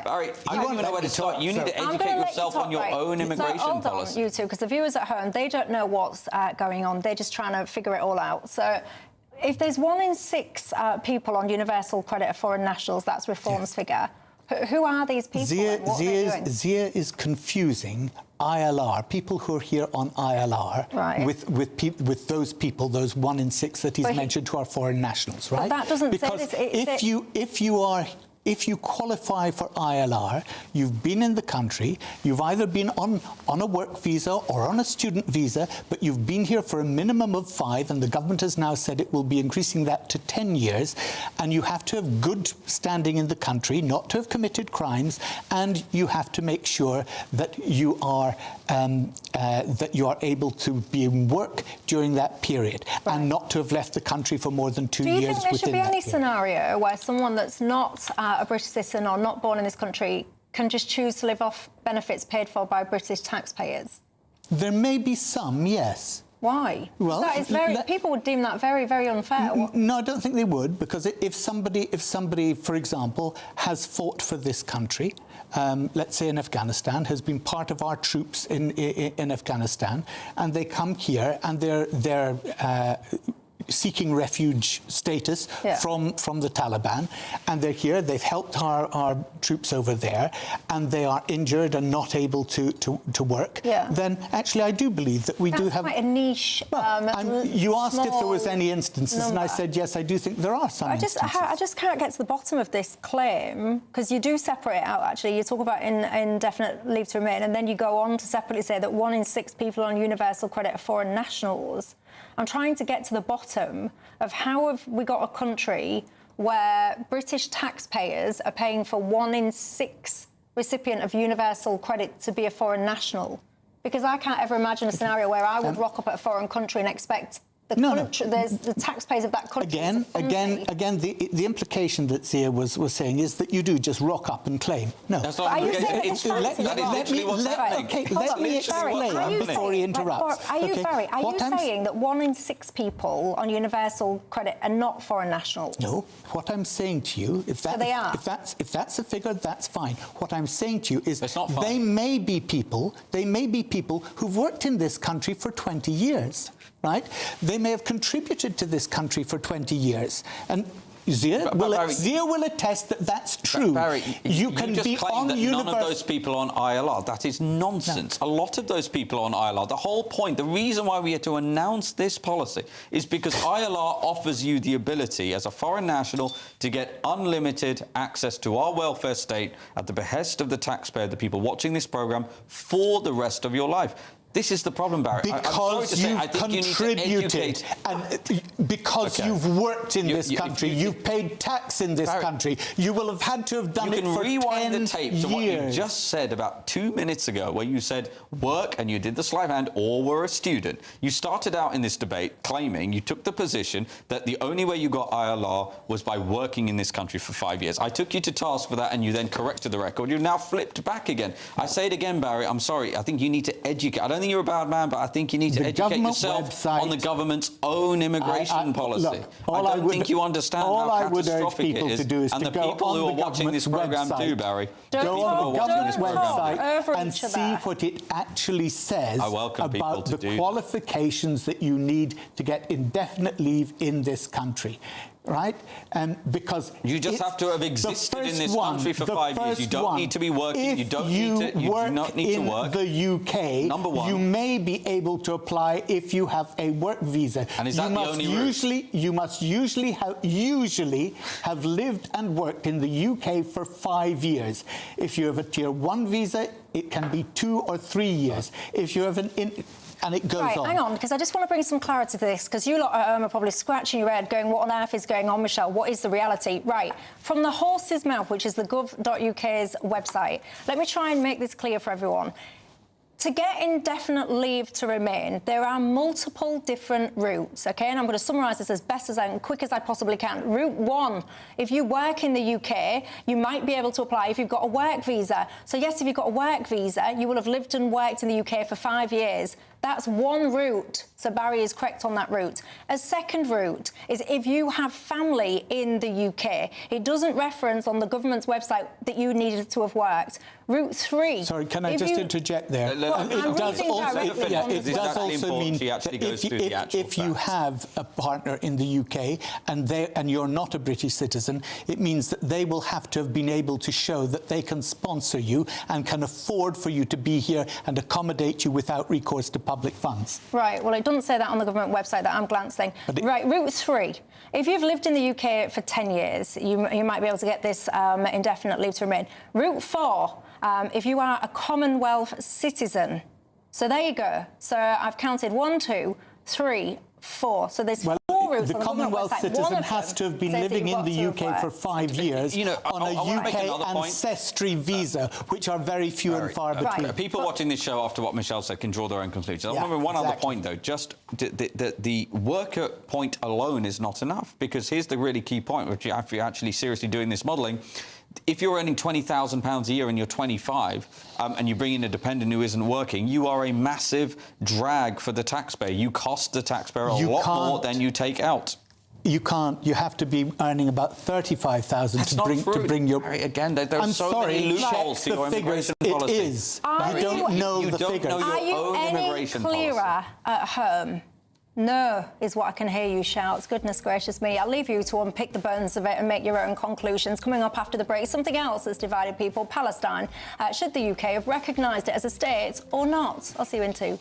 Barry, you don't even know where to start. You need to educate yourself on your own immigration hold policy. On, you two, because the viewers at home, they don't know what's going on. They're just trying to figure it all out. So if there's 1 in 6 people on universal credit of foreign nationals, that's Reform's figure. Who are these people? Zia is confusing ILR, people who are here on ILR, with those people, those 1 in 6 that he's mentioned who are foreign nationals, right? But that doesn't because say this. If you qualify for ILR, you've been in the country, you've either been on a work visa or on a student visa, but you've been here for a minimum of 5, and the government has now said it will be increasing that to 10 years, and you have to have good standing in the country, not to have committed crimes, and you have to make sure that you are able to be in work during that period, and not to have left the country for more than 2 years. Do you think there should be any scenario where someone that's not a British citizen or not born in this country can just choose to live off benefits paid for by British taxpayers? There may be some, yes. Why? Well, that is people would deem that very, very unfair. No, I don't think they would, because if somebody, for example, has fought for this country, let's say in Afghanistan, has been part of our troops in Afghanistan, and they come here and they're seeking refuge status from the Taliban, and they're here, they've helped our troops over there, and they are injured and not able to work, then actually I do believe that we do have... quite a niche... you asked if there was any instances, and I said, yes, I do think there are some instances. I just can't get to the bottom of this claim, because you do separate it out, actually. You talk about indefinite leave to remain, and then you go on to separately say that 1 in 6 people on universal credit are foreign nationals. I'm trying to get to the bottom of how have we got a country where British taxpayers are paying for 1 in 6 recipient of universal credit to be a foreign national. Because I can't ever imagine a scenario where I would rock up at a foreign country and expect the taxpayers of that country. Again, the implication that Zia was saying is that you do just rock up and claim. No. That's not let me explain before he interrupts. Are you saying that 1 in 6 people on universal credit are not foreign nationals? No. What I'm saying to you, if that's a figure, that's fine. What I'm saying to you is they may be people who've worked in this country for 20 years. Right? They may have contributed to this country for 20 years. And Zia will attest that that's true. Barry, you can just be claim that none of those people on ILR. That is nonsense. No. A lot of those people are on ILR. The whole point, the reason why we had to announce this policy is because ILR offers you the ability as a foreign national to get unlimited access to our welfare state at the behest of the taxpayer, the people watching this programme, for the rest of your life. This is the problem, Barry. Because you've contributed, and because you've worked in this country, you've paid tax in this country, you will have had to have done it for 10 years. You can rewind the tape to what you just said about 2 minutes ago, where you said work and you did the sleight of hand or were a student. You started out in this debate claiming you took the position that the only way you got ILR was by working in this country for 5 years. I took you to task for that, and you then corrected the record. You've now flipped back again. I say it again, Barry, I'm sorry. I think you need to educate. I don't think you're a bad man, but I think you need to educate yourself on the government's own immigration policy. I don't think you understand how catastrophic it is, and the people who are watching this programme do, Barry. Go on the government's website and see what it actually says about the qualifications that you need to get indefinite leave in this country. right? Because you just have to have existed in this country for 5 years. You don't need to be working. You don't need to. You do not need to work. In the UK, number one, you may be able to apply if you have a work visa. And is that the only route? You must usually have lived and worked in the UK for 5 years. If you have a Tier 1 visa, it can be 2 or 3 years. If you have and it goes on. Right, hang on, because I just want to bring some clarity to this, because you lot at home are probably scratching your head going, what on earth is going on, Michelle? What is the reality? Right, from the horse's mouth, which is the gov.uk's website, let me try and make this clear for everyone. To get indefinite leave to remain, there are multiple different routes, OK? And I'm going to summarise this as best as and quick as I possibly can. Route 1, if you work in the UK, you might be able to apply if you've got a work visa. So, yes, if you've got a work visa, you will have lived and worked in the UK for 5 years. That's one route, so Barry is correct on that route. A second route is if you have family in the UK. It doesn't reference on the government's website that you needed to have worked. Route 3... Sorry, can I just interject there? It does also mean that if you have a partner in the UK and you're not a British citizen, it means that they will have to have been able to show that they can sponsor you and can afford for you to be here and accommodate you without recourse to public funds. Right, well, it doesn't say that on the government website that I'm glancing. Right, Route 3. If you've lived in the UK for 10 years, you might be able to get this indefinite leave to remain. Route 4, if you are a Commonwealth citizen. So there you go. So I've counted 1, 2, 3, 4. So there's 4 routes. The Commonwealth citizen has to have been living in the UK for 5 years on a UK ancestry visa, which are very few and far between. People watching this show after what Michelle said can draw their own conclusions. I remember one other point, though. Just the worker point alone is not enough, because here's the really key point, which if you're actually seriously doing this modelling, if you're earning £20,000 a year and you're 25 and you bring in a dependent who isn't working, you are a massive drag for the taxpayer. You cost the taxpayer a lot more than you take out. You can't. You have to be earning about 35,000 to bring your. Again, there's so many loopholes to your immigration policy. It is. You don't know the figures. Are you any clearer at home? No, is what I can hear you shout. Goodness gracious me. I'll leave you to unpick the bones of it and make your own conclusions. Coming up after the break, something else that's divided people, Palestine. Should the UK have recognised it as a state or not? I'll see you in 2.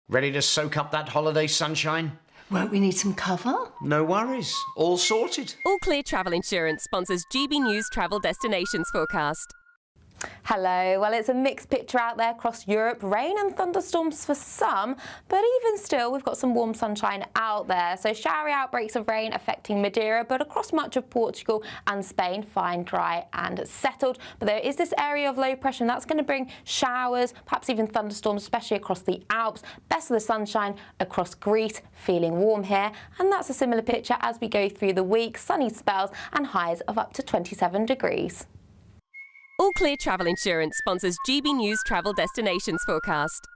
Ready to soak up that holiday sunshine? Won't we need some cover? No worries. All sorted. All Clear Travel Insurance sponsors GB News Travel Destinations Forecast. Hello. Well, it's a mixed picture out there across Europe. Rain and thunderstorms for some, but even still, we've got some warm sunshine out there. So showery outbreaks of rain affecting Madeira, but across much of Portugal and Spain, fine, dry and settled. But there is this area of low pressure, and that's going to bring showers, perhaps even thunderstorms, especially across the Alps. Best of the sunshine across Greece, feeling warm here. And that's a similar picture as we go through the week. Sunny spells and highs of up to 27 degrees. All Clear Travel Insurance sponsors GB News Travel Destinations Forecast.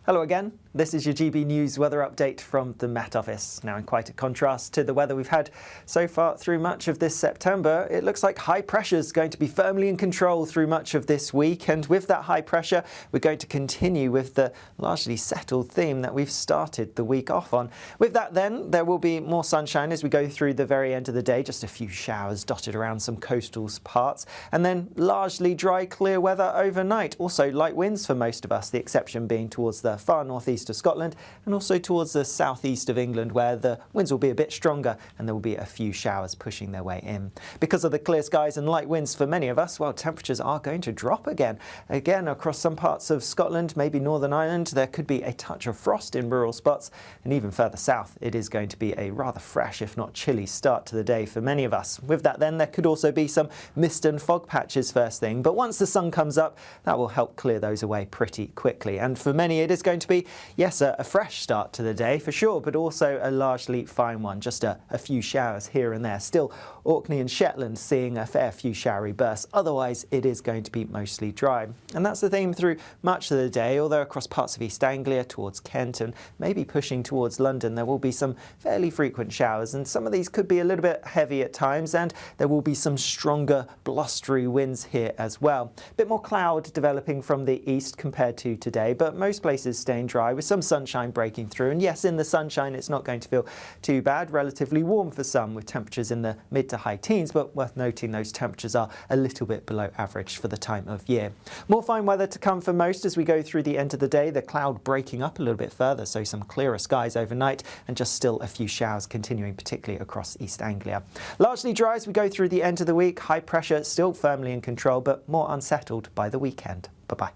Hello again. This is your GB News weather update from the Met Office. Now, in quite a contrast to the weather we've had so far through much of this September, it looks like high pressure is going to be firmly in control through much of this week. And with that high pressure, we're going to continue with the largely settled theme that we've started the week off on. With that, then, there will be more sunshine as we go through the very end of the day. Just a few showers dotted around some coastal parts. And then largely dry, clear weather overnight. Also light winds for most of us, the exception being towards the far northeast of Scotland and also towards the southeast of England, where the winds will be a bit stronger and there will be a few showers pushing their way in. Because of the clear skies and light winds for many of us, well, temperatures are going to drop again. Again, across some parts of Scotland, maybe Northern Ireland, there could be a touch of frost in rural spots, and even further south, it is going to be a rather fresh, if not chilly, start to the day for many of us. With that, then, there could also be some mist and fog patches first thing, but once the sun comes up, that will help clear those away pretty quickly. And for many, it is going to be yes, a fresh start to the day for sure, but also a largely fine one. Just a few showers here and there. Still, Orkney and Shetland seeing a fair few showery bursts. Otherwise, it is going to be mostly dry. And that's the theme through much of the day, although across parts of East Anglia towards Kent and maybe pushing towards London, there will be some fairly frequent showers, and some of these could be a little bit heavy at times, and there will be some stronger blustery winds here as well. A bit more cloud developing from the east compared to today, but most places staying dry with some sunshine breaking through. And yes, in the sunshine it's not going to feel too bad. Relatively warm for some, with temperatures in the mid to high teens, but worth noting those temperatures are a little bit below average for the time of year. More fine weather to come for most as we go through the end of the day. The cloud breaking up a little bit further, so some clearer skies overnight, and just still a few showers continuing, particularly across East Anglia. Largely dry as we go through the end of the week. High pressure still firmly in control, but more unsettled by the weekend. Bye-bye.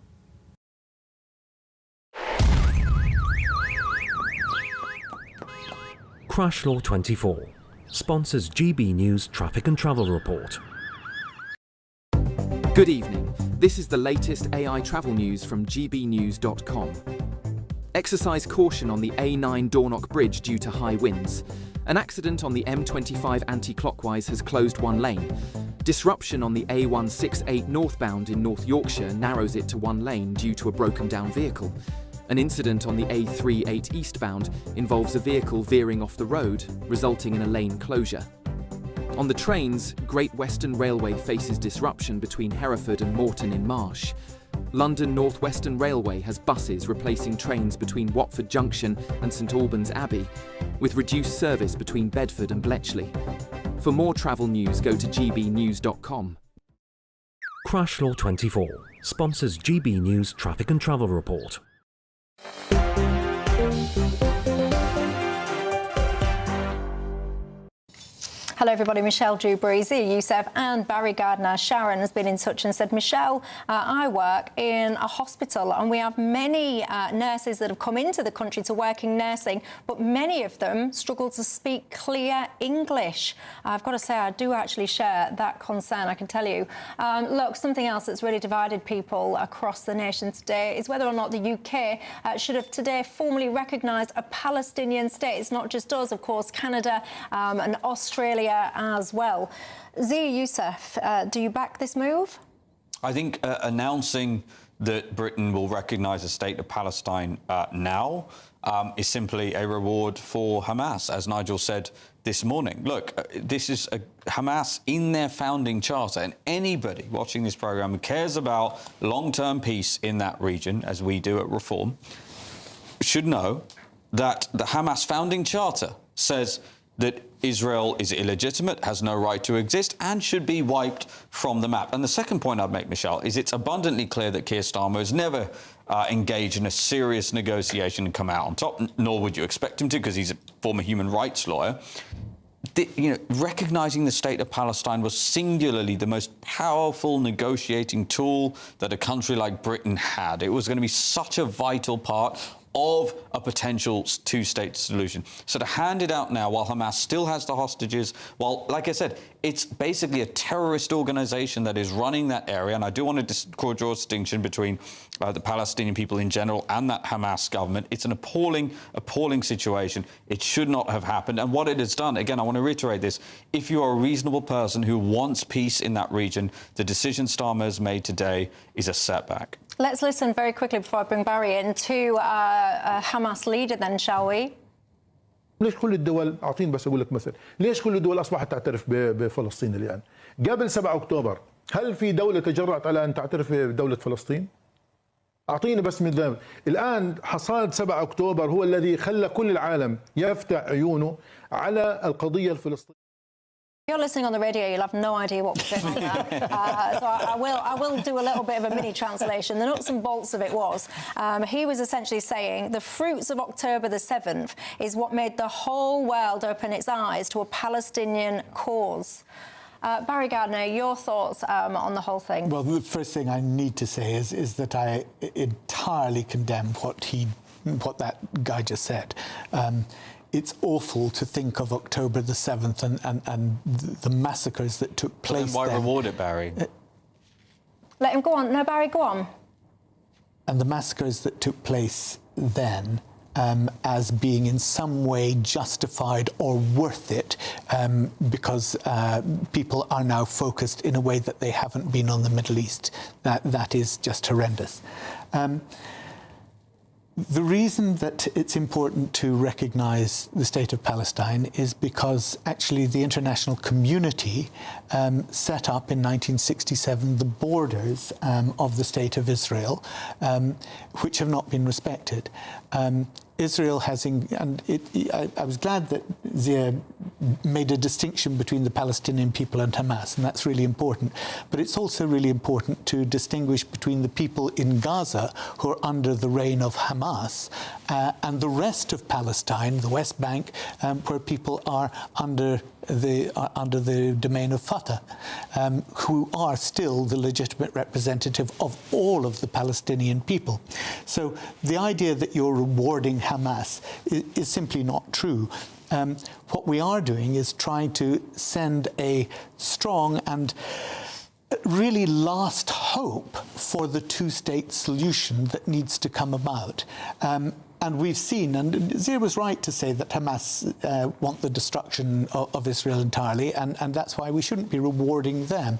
Crash Law 24 sponsors GB News Traffic and Travel Report. Good evening. This is the latest AI travel news from GBnews.com. Exercise caution on the A9 Dornoch Bridge due to high winds. An accident on the M25 anti-clockwise has closed one lane. Disruption on the A168 northbound in North Yorkshire narrows it to one lane due to a broken down vehicle. An incident on the A38 eastbound involves a vehicle veering off the road, resulting in a lane closure. On the trains, Great Western Railway faces disruption between Hereford and Moreton in Marsh. London North Western Railway has buses replacing trains between Watford Junction and St Albans Abbey, with reduced service between Bedford and Bletchley. For more travel news, go to gbnews.com. Crash Law 24 sponsors GB News Traffic and Travel Report. Hello everybody, Michelle Dewberry, Zia Youssef and Barry Gardner. Sharon has been in touch and said, Michelle, I work in a hospital and we have many nurses that have come into the country to work in nursing, but many of them struggle to speak clear English. I've got to say, I do actually share that concern, I can tell you. Look, something else that's really divided people across the nation today is whether or not the UK should have today formally recognised a Palestinian state. It's not just us, of course, Canada and Australia as well. Zia Youssef, do you back this move? I think announcing that Britain will recognise the state of Palestine now is simply a reward for Hamas, as Nigel said this morning. Look, this is Hamas in their founding charter, and anybody watching this programme who cares about long-term peace in that region, as we do at Reform, should know that the Hamas founding charter says that Israel is illegitimate, has no right to exist, and should be wiped from the map. And the second point I'd make, Michelle, is it's abundantly clear that Keir Starmer has never engaged in a serious negotiation and come out on top, nor would you expect him to, because he's a former human rights lawyer. Recognising the state of Palestine was singularly the most powerful negotiating tool that a country like Britain had. It was going to be such a vital part of a potential two-state solution. So to hand it out now while Hamas still has the hostages, while, like I said, it's basically a terrorist organisation that is running that area, and I do want to draw a distinction between the Palestinian people in general and that Hamas government. It's an appalling situation. It should not have happened. And what it has done, again, I want to reiterate this, if you are a reasonable person who wants peace in that region, the decision Starmer has made today is a setback. Let's listen very quickly before I bring Barry in to Hamas leader then, shall we? ليش كل الدول أعطيني بس أقول لك مثل ليش كل الدول أصبحت تعترف بفلسطين الآن قبل 7 أكتوبر هل في دولة تجرأت على أن تعترف بدولة فلسطين أعطيني بس مثال الآن حصاد 7 أكتوبر هو الذي خلى كل العالم يفتح عيونه على القضية الفلسطينية. You're listening on the radio, you'll have no idea what we're doing there. So I will do a little bit of a mini translation. The nuts and bolts of it was, he was essentially saying the fruits of October the 7th is what made the whole world open its eyes to a Palestinian cause. Barry Gardner, your thoughts on the whole thing? Well, the first thing I need to say is that I entirely condemn what that guy just said. It's awful to think of October the 7th and the massacres that took place then. Why then. reward it, Barry? Let him go on. No, Barry, go on. And the massacres that took place then as being in some way justified or worth it because people are now focused in a way that they haven't been on the Middle East. That is just horrendous. The reason that it's important to recognise the state of Palestine is because actually the international community set up in 1967 the borders of the state of Israel, which have not been respected. Israel has, I was glad that Zia made a distinction between the Palestinian people and Hamas, and that's really important. But it's also really important to distinguish between the people in Gaza who are under the reign of Hamas and the rest of Palestine, the West Bank, where people are under the domain of Fatah, who are still the legitimate representative of all of the Palestinian people. So the idea that you're rewarding Hamas is simply not true. What we are doing is trying to send a strong and really last hope for the two-state solution that needs to come about. And we've seen, and Zia was right to say that Hamas want the destruction of Israel entirely, and that's why we shouldn't be rewarding them.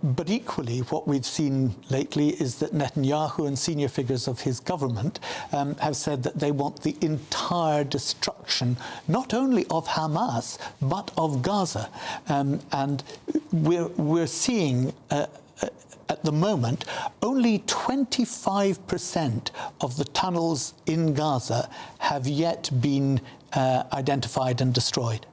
But equally, what we've seen lately is that Netanyahu and senior figures of his government have said that they want the entire destruction, not only of Hamas, but of Gaza. And we're seeing at the moment, only 25% of the tunnels in Gaza have yet been identified and destroyed.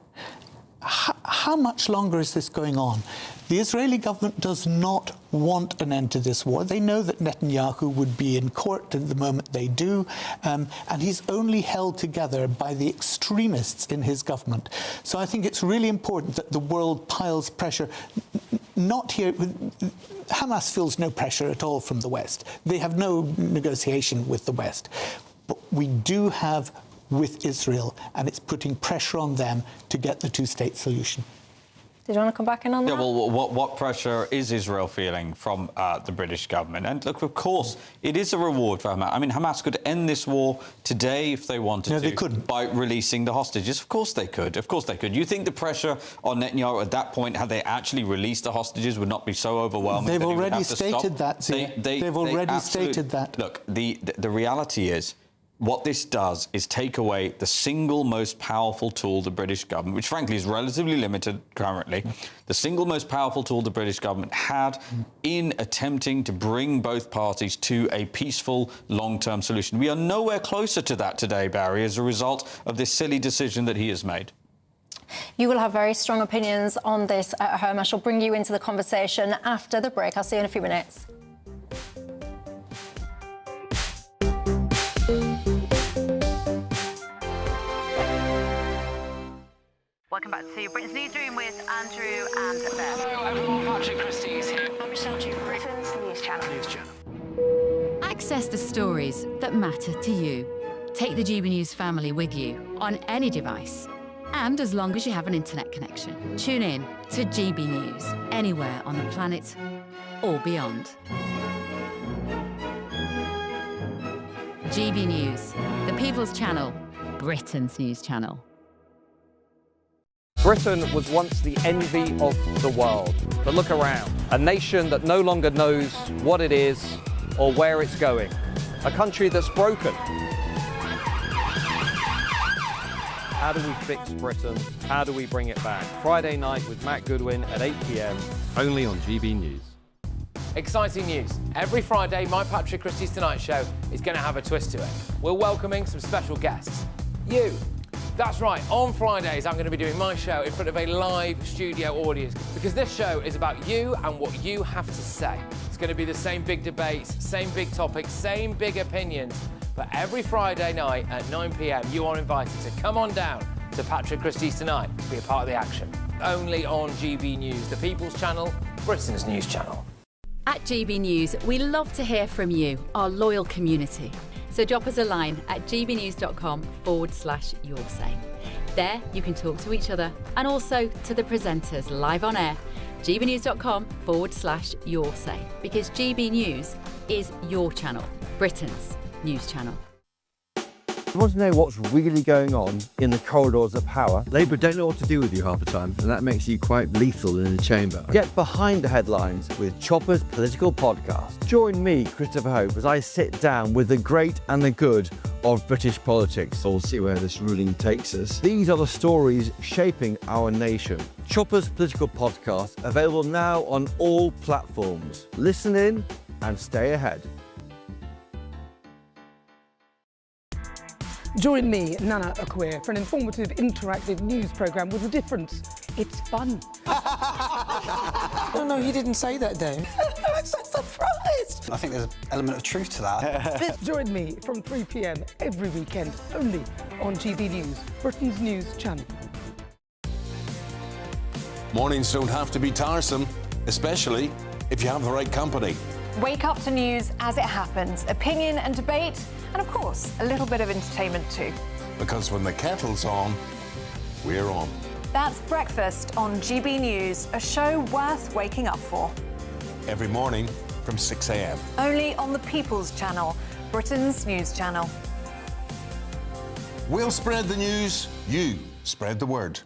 How much longer is this going on? The Israeli government does not want an end to this war. They know that Netanyahu would be in court at the moment they do, and he's only held together by the extremists in his government. So I think it's really important that the world piles pressure. Not here. Hamas feels no pressure at all from the West. They have no negotiation with the West. But we do have with Israel, and it's putting pressure on them to get the two-state solution. Did you want to come back in on that? Yeah, well, what pressure is Israel feeling from the British government? And look, of course, it is a reward for Hamas. I mean, Hamas could end this war today if they wanted to. No, they couldn't. By releasing the hostages. Of course they could. Of course they could. You think the pressure on Netanyahu at that point, had they actually released the hostages, would not be so overwhelming? They've already stated that, Zia. They've already stated that. Look, the reality is, what this does is take away the single most powerful tool the British government, which frankly is relatively limited currently, the single most powerful tool the British government had in attempting to bring both parties to a peaceful, long-term solution. We are nowhere closer to that today, Barry, as a result of this silly decision that he has made. You will have very strong opinions on this at home. I shall bring you into the conversation after the break. I'll see you in a few minutes. Welcome back to Britain's Newsroom with Andrew and Beth. Hello everyone, Patrick Christie is here. I'm Michelle Dewberry, Britain's News Channel. Access the stories that matter to you. Take the GB News family with you on any device. And as long as you have an internet connection, tune in to GB News anywhere on the planet or beyond. GB News, the People's Channel, Britain's news channel. Britain was once the envy of the world, but look around. A nation that no longer knows what it is or where it's going. A country that's broken. How do we fix Britain? How do we bring it back? Friday night with Matt Goodwin at 8 p.m. Only on GB News. Exciting news. Every Friday, my Patrick Christie's Tonight Show is going to have a twist to it. We're welcoming some special guests. You. That's right, on Fridays I'm going to be doing my show in front of a live studio audience because this show is about you and what you have to say. It's going to be the same big debates, same big topics, same big opinions. But every Friday night at 9 p.m. you are invited to come on down to Patrick Christie's Tonight to be a part of the action. Only on GB News, the People's Channel, Britain's news channel. At GB News, we love to hear from you, our loyal community. So drop us a line at gbnews.com/yoursay. There you can talk to each other and also to the presenters live on air. gbnews.com/yoursay, because GB News is your channel, Britain's news channel. You want to know what's really going on in the corridors of power? Labour don't know what to do with you half the time, and that makes you quite lethal in the chamber. Get behind the headlines with Chopper's Political Podcast. Join me, Christopher Hope, as I sit down with the great and the good of British politics. We'll see where this ruling takes us. These are the stories shaping our nation. Chopper's Political Podcast, available now on all platforms. Listen in and stay ahead. Join me, Nana Akwe, for an informative, interactive news programme with a difference. It's fun. No, he didn't say that, Dave. I'm so surprised. I think there's an element of truth to that. Join me from 3 p.m. every weekend, only on GB News, Britain's news channel. Mornings don't have to be tiresome, especially if you have the right company. Wake up to news as it happens, opinion and debate, and of course, a little bit of entertainment too. Because when the kettle's on, we're on. That's Breakfast on GB News, a show worth waking up for. Every morning from 6 a.m. Only on the People's Channel, Britain's news channel. We'll spread the news, you spread the word.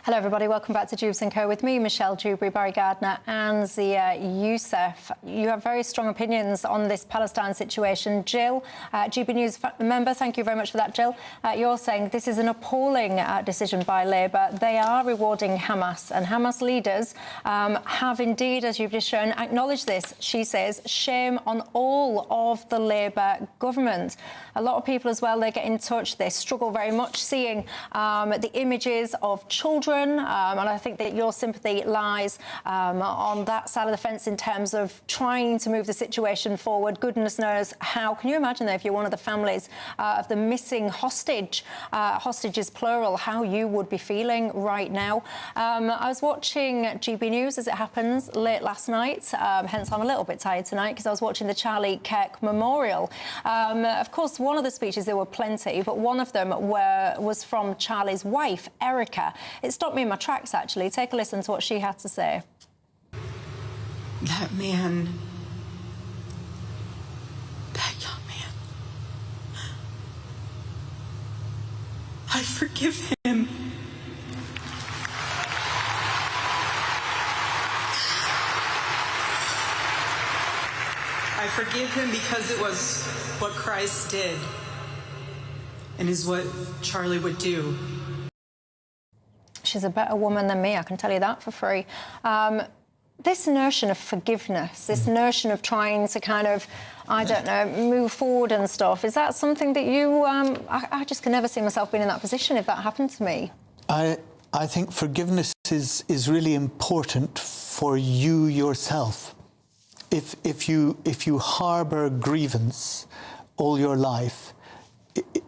Hello everybody, welcome back to Jubes and Co with me, Michelle Dewberry, Barry Gardner and Zia Youssef. You have very strong opinions on this Palestine situation. Jill, GB News member, thank you very much for that, Jill. You're saying this is an appalling decision by Labour. They are rewarding Hamas, and Hamas leaders have indeed, as you've just shown, acknowledged this. She says, shame on all of the Labour government. A lot of people as well, they get in touch, they struggle very much seeing the images of children, and I think that your sympathy lies on that side of the fence in terms of trying to move the situation forward. Goodness knows how. Can you imagine, though, if you're one of the families of the missing hostage, hostages plural, how you would be feeling right now? I was watching GB News, as it happens, late last night, hence I'm a little bit tired tonight because I was watching the Charlie Kirk Memorial. Of course, one of the speeches, there were plenty, but one of them was from Charlie's wife, Erica. It stopped me in my tracks, actually. Take a listen to what she had to say. That man, that young man, I forgive him. I forgive him because it was what Christ did and is what Charlie would do. She's a better woman than me, I can tell you that for free. This notion of forgiveness, this notion of trying to kind of, I don't know, move forward and stuff, is that something that you... I just can never see myself being in that position if that happened to me. I think forgiveness is really important for you yourself. If you harbour grievance all your life,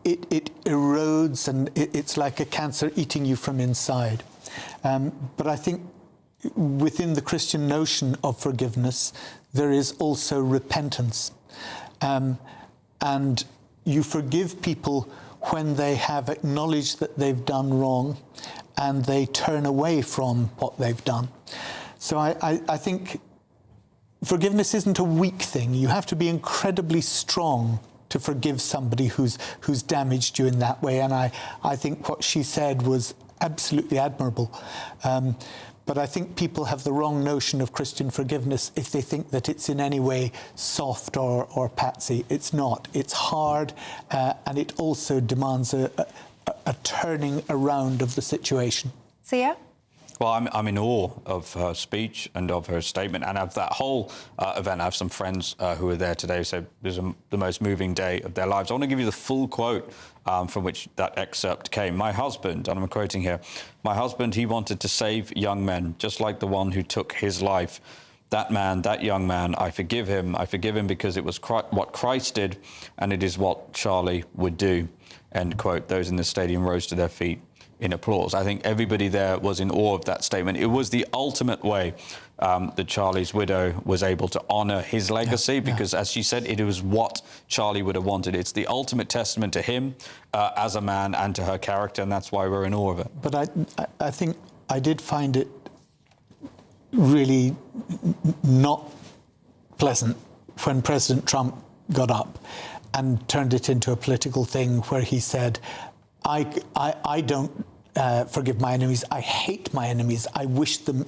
it erodes and it's like a cancer eating you from inside. But I think within the Christian notion of forgiveness, there is also repentance. And you forgive people when they have acknowledged that they've done wrong and they turn away from what they've done. So I think forgiveness isn't a weak thing. You have to be incredibly strong to forgive somebody who's damaged you in that way. And I think what she said was absolutely admirable. But I think people have the wrong notion of Christian forgiveness if they think that it's in any way soft or patsy. It's not. It's hard, and it also demands a turning around of the situation. Sia? Well, I'm in awe of her speech and of her statement and of that whole event. I have some friends who were there today who said it was the most moving day of their lives. I want to give you the full quote from which that excerpt came. My husband, and I'm quoting here, my husband, he wanted to save young men, just like the one who took his life. That man, that young man, I forgive him. I forgive him because it was what Christ did, and it is what Charlie would do. End quote. Those in the stadium rose to their feet in applause. I think everybody there was in awe of that statement. It was the ultimate way that Charlie's widow was able to honour his legacy because, as she said, it was what Charlie would have wanted. It's the ultimate testament to him as a man and to her character, and that's why we're in awe of it. But I think I did find it really not pleasant when President Trump got up and turned it into a political thing where he said, I don't forgive my enemies, I hate my enemies, I wish them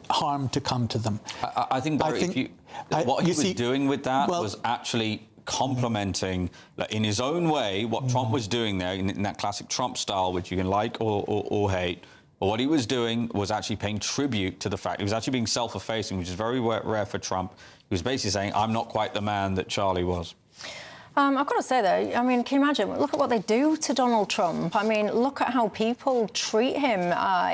harm to come to them. I think, Barry, what he was doing with that was actually complimenting, in his own way, what Trump was doing there in that classic Trump style, which you can like or hate. But what he was doing was actually paying tribute to the fact he was actually being self-effacing, which is very rare for Trump. He was basically saying, I'm not quite the man that Charlie was. I've got to say, though, I mean, can you imagine? Look at what they do to Donald Trump. I mean, look at how people treat him.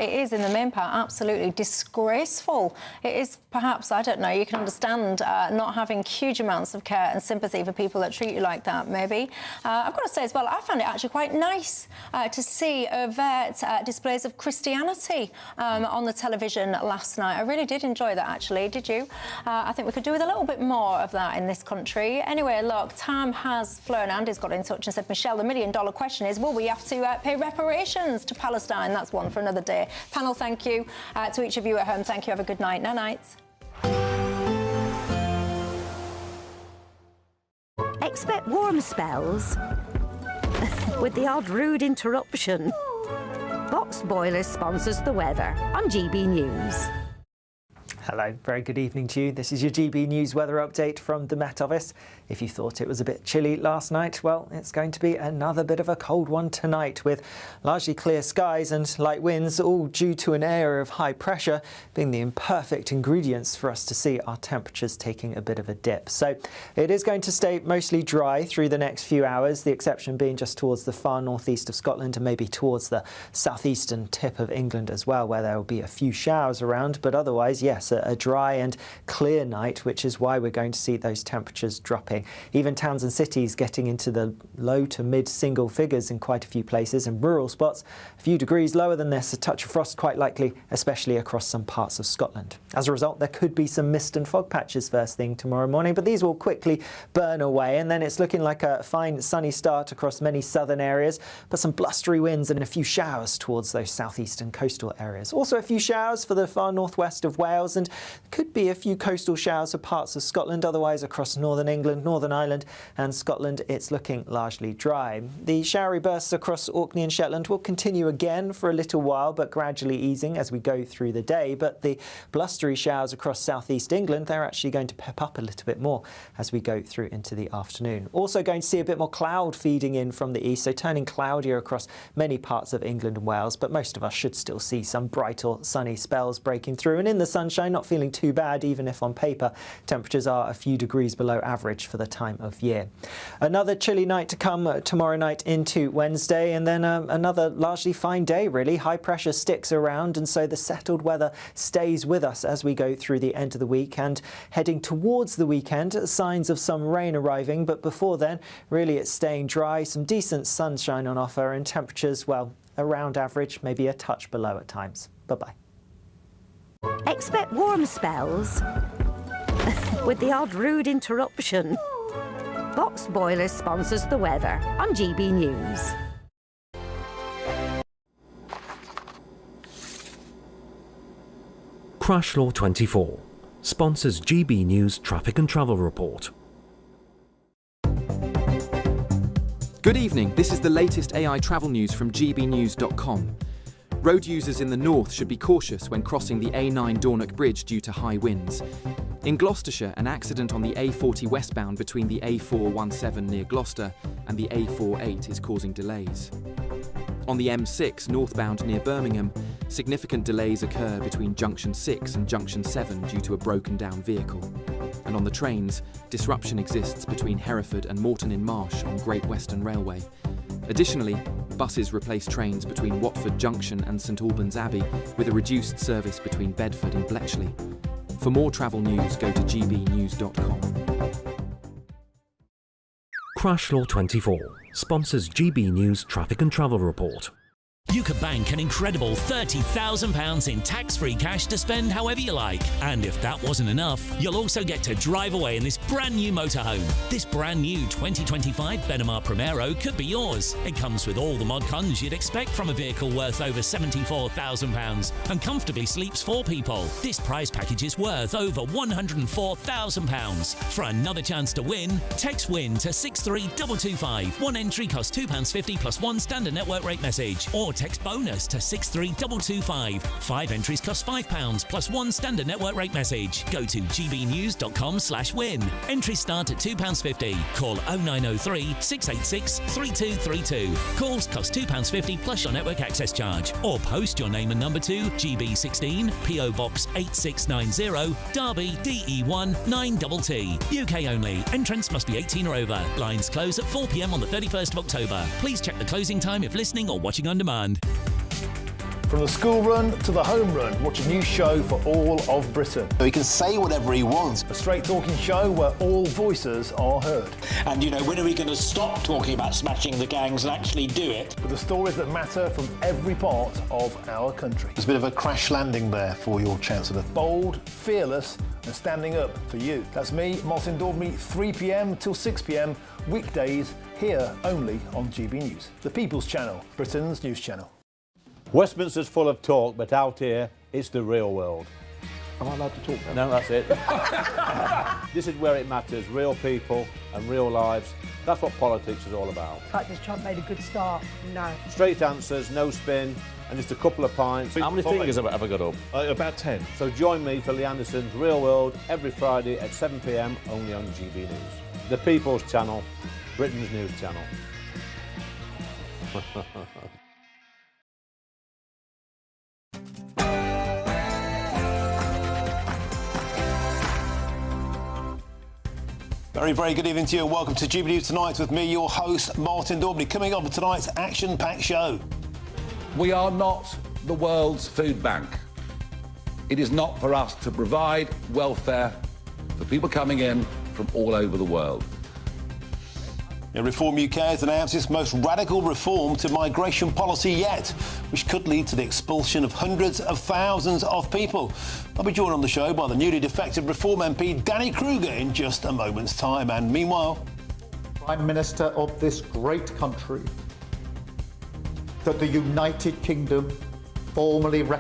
It is, in the main part, absolutely disgraceful. It is perhaps, I don't know, you can understand not having huge amounts of care and sympathy for people that treat you like that, maybe. I've got to say as well, I found it actually quite nice to see overt displays of Christianity on the television last night. I really did enjoy that, actually. Did you? I think we could do with a little bit more of that in this country. Anyway, look, time has flown. Andy's got in touch and said, Michelle, the million-dollar question is, will we have to pay reparations to Palestine? That's one for another day. Panel, thank you. To each of you at home, thank you. Have a good night. Night-night. Expect warm spells with the odd rude interruption. Box Boilers sponsors the weather on GB News. Hello, very good evening to you. This is your GB News weather update from the Met Office. If you thought it was a bit chilly last night, well, it's going to be another bit of a cold one tonight, with largely clear skies and light winds, all due to an area of high pressure being the imperfect ingredients for us to see our temperatures taking a bit of a dip. So it is going to stay mostly dry through the next few hours, the exception being just towards the far northeast of Scotland and maybe towards the southeastern tip of England as well, where there will be a few showers around. But otherwise, yes, a dry and clear night, which is why we're going to see those temperatures dropping. Even towns and cities getting into the low to mid single figures in quite a few places, and rural spots a few degrees lower than this, a touch of frost quite likely, especially across some parts of Scotland. As a result, there could be some mist and fog patches first thing tomorrow morning, but these will quickly burn away, and then it's looking like a fine sunny start across many southern areas, but some blustery winds and a few showers towards those southeastern coastal areas. Also a few showers for the far northwest of Wales, and could be a few coastal showers for parts of Scotland. Otherwise, across northern England, Northern Ireland and Scotland, it's looking largely dry. The showery bursts across Orkney and Shetland will continue again for a little while, but gradually easing as we go through the day. But the blustery showers across southeast England, they're actually going to pep up a little bit more as we go through into the afternoon. Also going to see a bit more cloud feeding in from the east, so turning cloudier across many parts of England and Wales, but most of us should still see some bright or sunny spells breaking through. And in the sunshine, not feeling too bad, even if on paper temperatures are a few degrees below average for the time of year. Another chilly night to come tomorrow night into Wednesday, and then another largely fine day, really. High pressure sticks around, and so the settled weather stays with us as we go through the end of the week and heading towards the weekend. Signs of some rain arriving, but before then, really it's staying dry, some decent sunshine on offer, and temperatures, well, around average, maybe a touch below at times. Bye-bye. Expect warm spells with the odd rude interruption. Box Boilers sponsors the weather on GB News. Crash Law 24 sponsors GB News Traffic and Travel Report. Good evening, this is the latest AI travel news from GBNews.com. Road users in the north should be cautious when crossing the A9 Dornoch Bridge due to high winds. In Gloucestershire, an accident on the A40 westbound between the A417 near Gloucester and the A48 is causing delays. On the M6 northbound near Birmingham, significant delays occur between Junction 6 and Junction 7 due to a broken down vehicle. And on the trains, disruption exists between Hereford and Moreton-in-Marsh on Great Western Railway. Additionally, buses replace trains between Watford Junction and St Albans Abbey, with a reduced service between Bedford and Bletchley. For more travel news, go to gbnews.com. Crash Law 24 sponsors GB News Traffic and Travel Report. You could bank an incredible £30,000 in tax-free cash to spend however you like. And if that wasn't enough, you'll also get to drive away in this brand new motorhome. This brand new 2025 Benamar Primero could be yours. It comes with all the mod cons you'd expect from a vehicle worth over £74,000 and comfortably sleeps 4 people. This prize package is worth over £104,000. For another chance to win, text WIN to 63225. One entry costs £2.50 plus one standard network rate message. Or text bonus to 63225. 5 entries cost £5 plus one standard network rate message. Go to gbnews.com/win. Entries start at £2.50. Call 0903 686 3232. Calls cost £2.50 plus your network access charge. Or post your name and number to GB16 PO Box 8690 Derby DE1 9TT. UK only. Entrance must be 18 or over. Lines close at 4 p.m. on the 31st of October. Please check the closing time if listening or watching on demand. From the school run to the home run, watch a new show for all of Britain. He can say whatever he wants. A straight talking show where all voices are heard. And, when are we going to stop talking about smashing the gangs and actually do it? With the stories that matter from every part of our country. There's a bit of a crash landing there for your Chancellor. Bold, fearless and standing up for you. That's me, Martin Dewberry, 3 p.m. till 6 p.m. weekdays, here only on GB News. The People's Channel, Britain's news channel. Westminster's full of talk, but out here, it's the real world. Am I allowed to talk now? No, that's it. This is where it matters, real people and real lives. That's what politics is all about. The fact that Trump made a good start, no. Straight answers, no spin, and just a couple of pints. How many fingers have I got up? About 10. So join me for Lee Anderson's Real World every Friday at 7 p.m. only on GB News. The People's Channel, Britain's news channel. Very, very good evening to you and welcome to GB News Tonight with me, your host, Martin Dewberry. Coming up with tonight's action-packed show. We are not the world's food bank. It is not for us to provide welfare for people coming in from all over the world. Reform UK has announced its most radical reform to migration policy yet, which could lead to the expulsion of hundreds of thousands of people. I'll be joined on the show by the newly defected Reform MP Danny Kruger in just a moment's time. And meanwhile, Prime Minister of this great country, that the United Kingdom formally